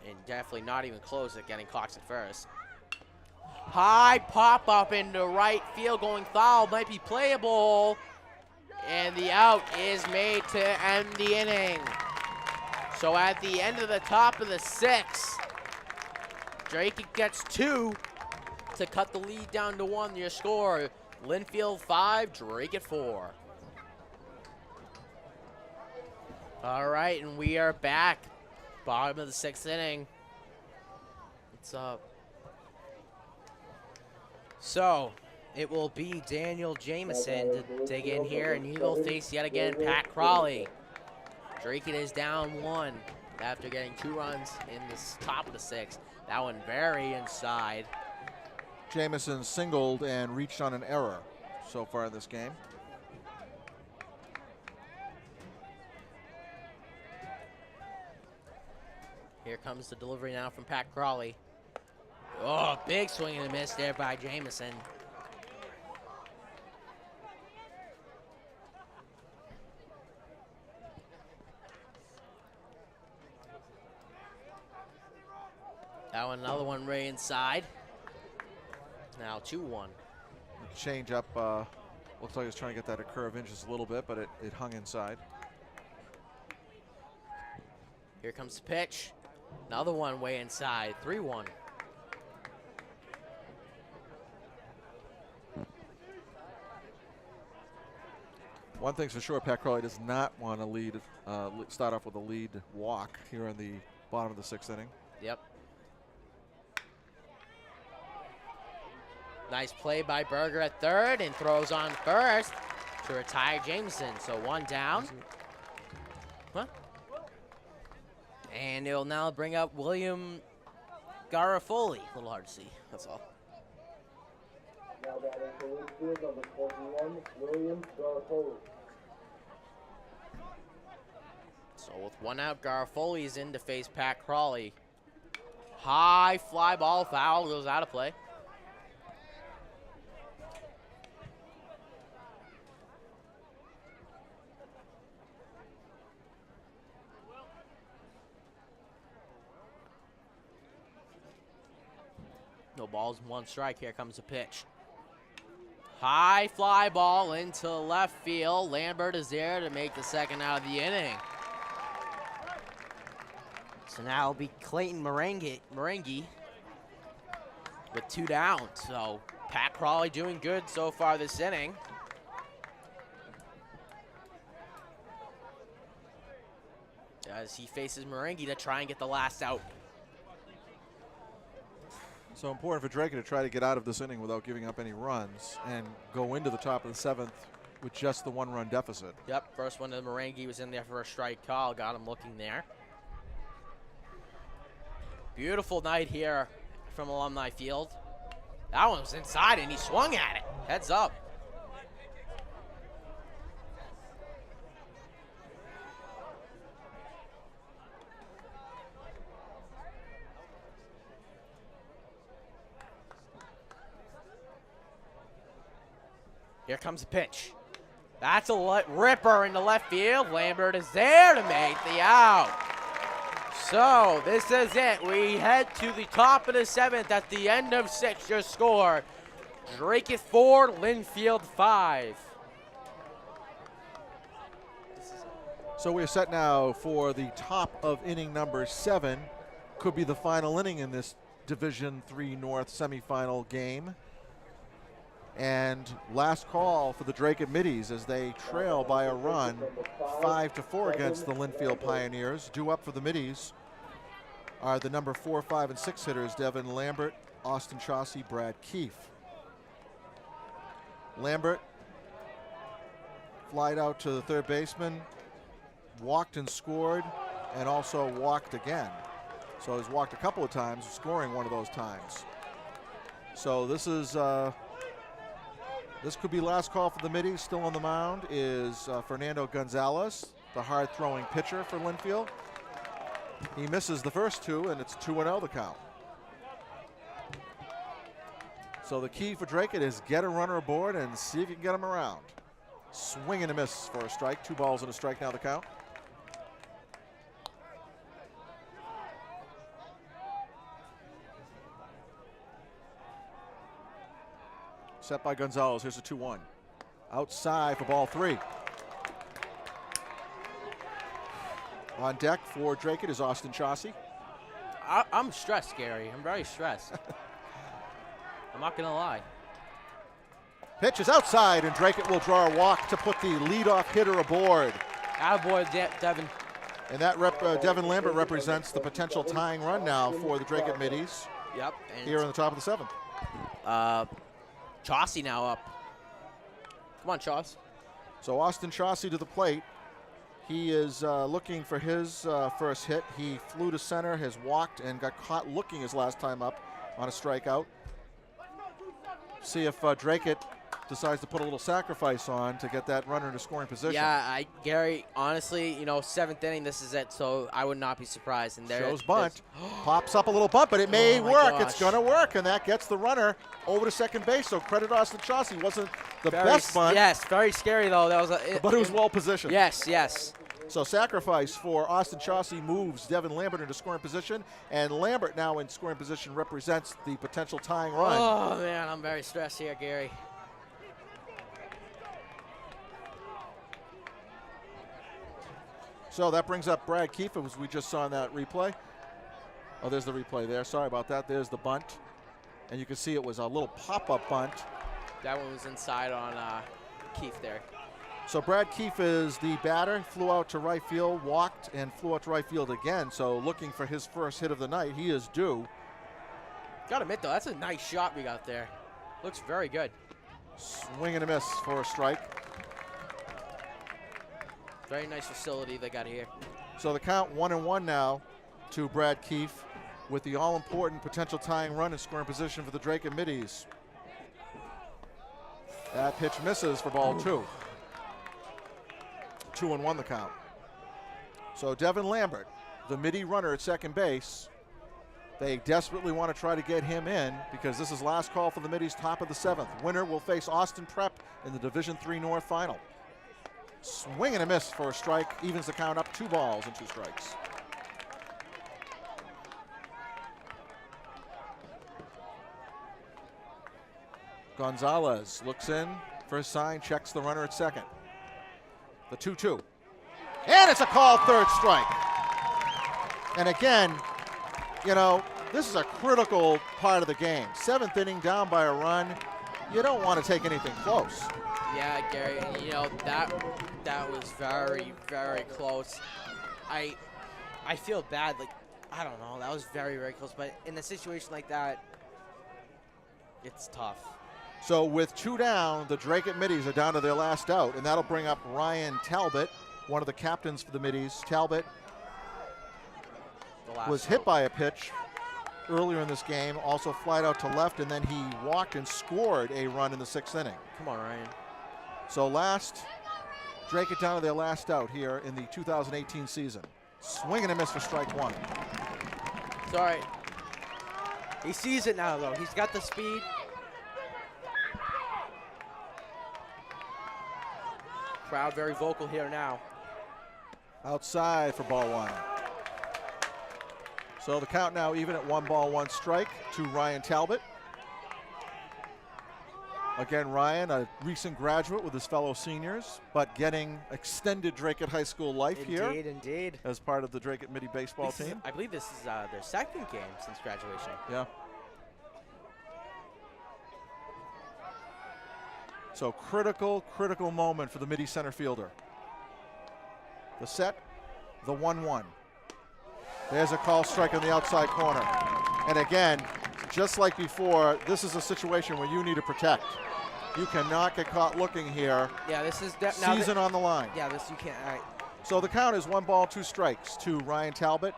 And definitely not even close at getting Cox at first. High pop up into right field, going foul, might be playable. And the out is made to end the inning. So at the end of the top of the 6th, Dracut gets 2 to cut the lead down to 1. Your score, Lynnfield 5, Dracut 4. All right, and we are back. Bottom of the 6th inning. What's up? So, it will be Daniel Jameson to dig in here, and he will face yet again Pat Crawley. Dracut is down 1 after getting 2 runs in the top of the 6th. That one very inside. Jameson singled and reached on an error so far in this game. Here comes the delivery now from Pat Crawley. Oh, big swing and a miss there by Jameson. That one, another one right inside. Now 2-1. Change up, looks like it's trying to get that to curve in just a little bit, but it hung inside. Here comes the pitch. Another one way inside, 3-1. One thing's for sure, Pat Crawley does not want to start off with a lead walk here in the bottom of the 6th inning. Yep. Nice play by Berger at third and throws on first to retire Jameson. So 1 down. Huh? And it'll now bring up William Garofoli. A little hard to see, that's all. Now batting for Lynnfield, number 21, William Garofoli. So with 1 out, Garofoli is in to face Pat Crawley. High fly ball, foul, goes out of play. No balls, 1 strike. Here comes the pitch. High fly ball into left field. Lambert is there to make the 2nd out of the inning. So now it'll be Clayton Merengue with 2 down. So Pat Crawley doing good so far this inning. As he faces Merengue to try and get the last out. So important for Dracut to try to get out of this inning without giving up any runs and go into the top of the 7th with just the 1-run deficit. Yep, first one to Merengue was in there for a strike call. Got him looking there. Beautiful night here from Alumni Field. That one was inside and he swung at it. Heads up. Here comes the pitch. That's a ripper into left field. Lambert is there to make the out. So this is it. We head to the top of the 7th at the end of 6. Your score, Dracut 4, Lynnfield 5. So we're set now for the top of inning number 7. Could be the final inning in this Division III North semifinal game. And last call for the Dracut Middies as they trail by a run 5-4 against the Lynnfield Pioneers. Due up for the Middies are the number 4, 5, and 6 hitters, Devin Lambert, Austin Chauncey, Brad Keefe. Lambert flied out to the third baseman, walked and scored, and also walked again. So he's walked a couple of times, scoring one of those times. So this is this could be last call for the Middies. Still on the mound is Fernando Gonzalez, the hard-throwing pitcher for Lynnfield. He misses the first 2, and it's 2-0 the count. So the key for Dracut is get a runner aboard and see if you can get him around. Swing and a miss for a strike. 2 balls and a strike now the count. Set by Gonzalez. Here's a 2-1. Outside for ball 3. On deck for Dracut is Austin Chauncey. I'm stressed, Gary. I'm very stressed. I'm not going to lie. Pitch is outside, and Dracut will draw a walk to put the leadoff hitter aboard. Attaboy, Devin. And that Devin Lambert represents the potential tying run now for the Dracut Middies. Yep. And here in the top of the 7th. Chauncey now up. Come on, Chauce. So Austin Chauncey to the plate. He is looking for his first hit. He flew to center, has walked, and got caught looking his last time up on a strikeout. See if Dracut decides to put a little sacrifice on to get that runner into scoring position. Yeah, Gary, honestly, 7th inning, this is it, so I would not be surprised. And there shows bunt, pops up a little bunt, but it may work. Gosh. It's going to work, and that gets the runner over to second base. So credit Austin Chauncey. Wasn't the best bunt. Yes, very scary, though. That was but it was well positioned. Yes, yes. So sacrifice for Austin Chauncey moves Devin Lambert into scoring position, and Lambert now in scoring position represents the potential tying run. Oh, man, I'm very stressed here, Gary. So that brings up Brad Keefe, as we just saw in that replay. Oh, there's the replay there. Sorry about that. There's the bunt. And you can see it was a little pop-up bunt. That one was inside on Keefe there. So Brad Keefe is the batter. Flew out to right field, walked, and flew out to right field again. So looking for his first hit of the night. He is due. Got to admit, though, that's a nice shot we got there. Looks very good. Swing and a miss for a strike. Very nice facility they got here. So the count 1-1 now to Brad Keefe with the all-important potential tying run in scoring position for the Dracut Middies. That pitch misses for ball 2. 2-1 the count. So Devin Lambert, the Middie runner at second base, they desperately want to try to get him in because this is last call for the Middies, top of the 7th. Winner will face Austin Prep in the Division III North Final. Swing and a miss for a strike, evens the count up 2 balls and 2 strikes. Gonzalez looks in for his sign, checks the runner at second. The 2-2. And it's a called third strike. And again, this is a critical part of the game. 7th inning, down by a run. You don't want to take anything close. Yeah, Gary, and that was very, very close. I feel bad, I don't know, that was very, very close, but in a situation like that, it's tough. So with 2 down, the Dracut Middies are down to their last out, and that'll bring up Ryan Talbot, one of the captains for the Middies. Talbot was hit by a pitch earlier in this game, also flied out to left, and then he walked and scored a run in the 6th inning. Come on, Ryan. So Dracut down to their last out here in the 2018 season. Swing and a miss for strike 1. It's all right. He sees it now, though. He's got the speed. Crowd very vocal here now. Outside for ball 1. So the count now even at 1 ball, 1 strike to Ryan Talbot. Again, Ryan, a recent graduate with his fellow seniors, but getting extended Dracut High School life here. Indeed. As part of the Dracut Middie baseball team. I believe this is their 2nd game since graduation. Yeah. So critical moment for the Middie center fielder. The set, the 1-1. There's a call strike in the outside corner. And again, just like before, this is a situation where you need to protect. You cannot get caught looking here. Yeah, this is season on the line. Yeah, this you can't. All right. So the count is 1 ball, 2 strikes to Ryan Talbot.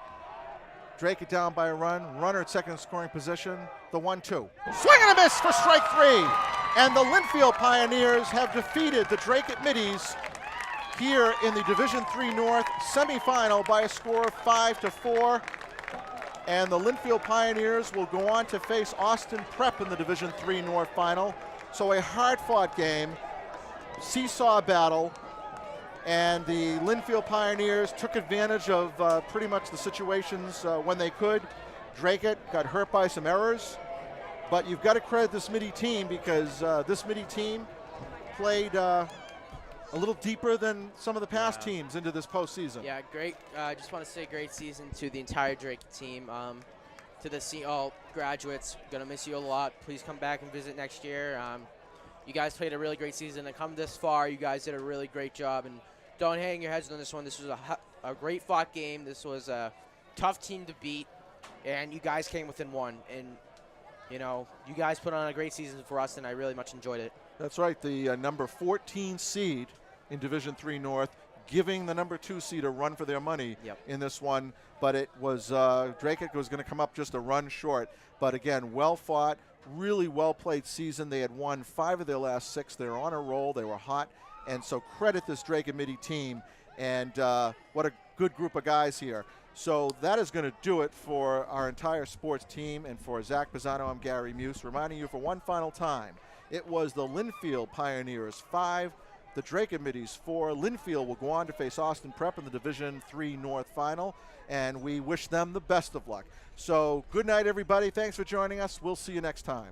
Dracut down by a run. Runner at second scoring position. The 1-2. Swing and a miss for strike 3. And the Lynnfield Pioneers have defeated the Dracut Middies here in the Division III North semifinal by a score of 5-4. And the Lynnfield Pioneers will go on to face Austin Prep in the Division III North Final. So a hard-fought game, seesaw battle, and the Lynnfield Pioneers took advantage of pretty much the situations when they could. Dracut got hurt by some errors, but you've got to credit this Middie team because this Middie team played a little deeper than some of the past teams into this postseason. Yeah, great. I just want to say great season to the entire Dracut team. To the all graduates, gonna miss you a lot. Please come back and visit next year. You guys played a really great season. To come this far, you guys did a really great job, and don't hang your heads on this one. This was a great fought game. This was a tough team to beat, and you guys came within one. And, you know, you guys put on a great season for us, and I really much enjoyed it. That's right. The number 14 seed in Division III North giving the number 2 seed a run for their money in this one. But it was Dracut was going to come up just a run short. But again, well fought, really well played season. They had won 5 of their last 6. They're on a roll. They were hot. And so credit this Dracut Midi team. And what a good group of guys here. So that is going to do it for our entire sports team. And for Zach Pisano, I'm Gary Muse, reminding you for one final time, it was the Lynnfield Pioneers 5, the Dracut Middies 4. Lynnfield will go on to face Austin Prep in the Division III North Final, and we wish them the best of luck. So good night, everybody. Thanks for joining us. We'll see you next time.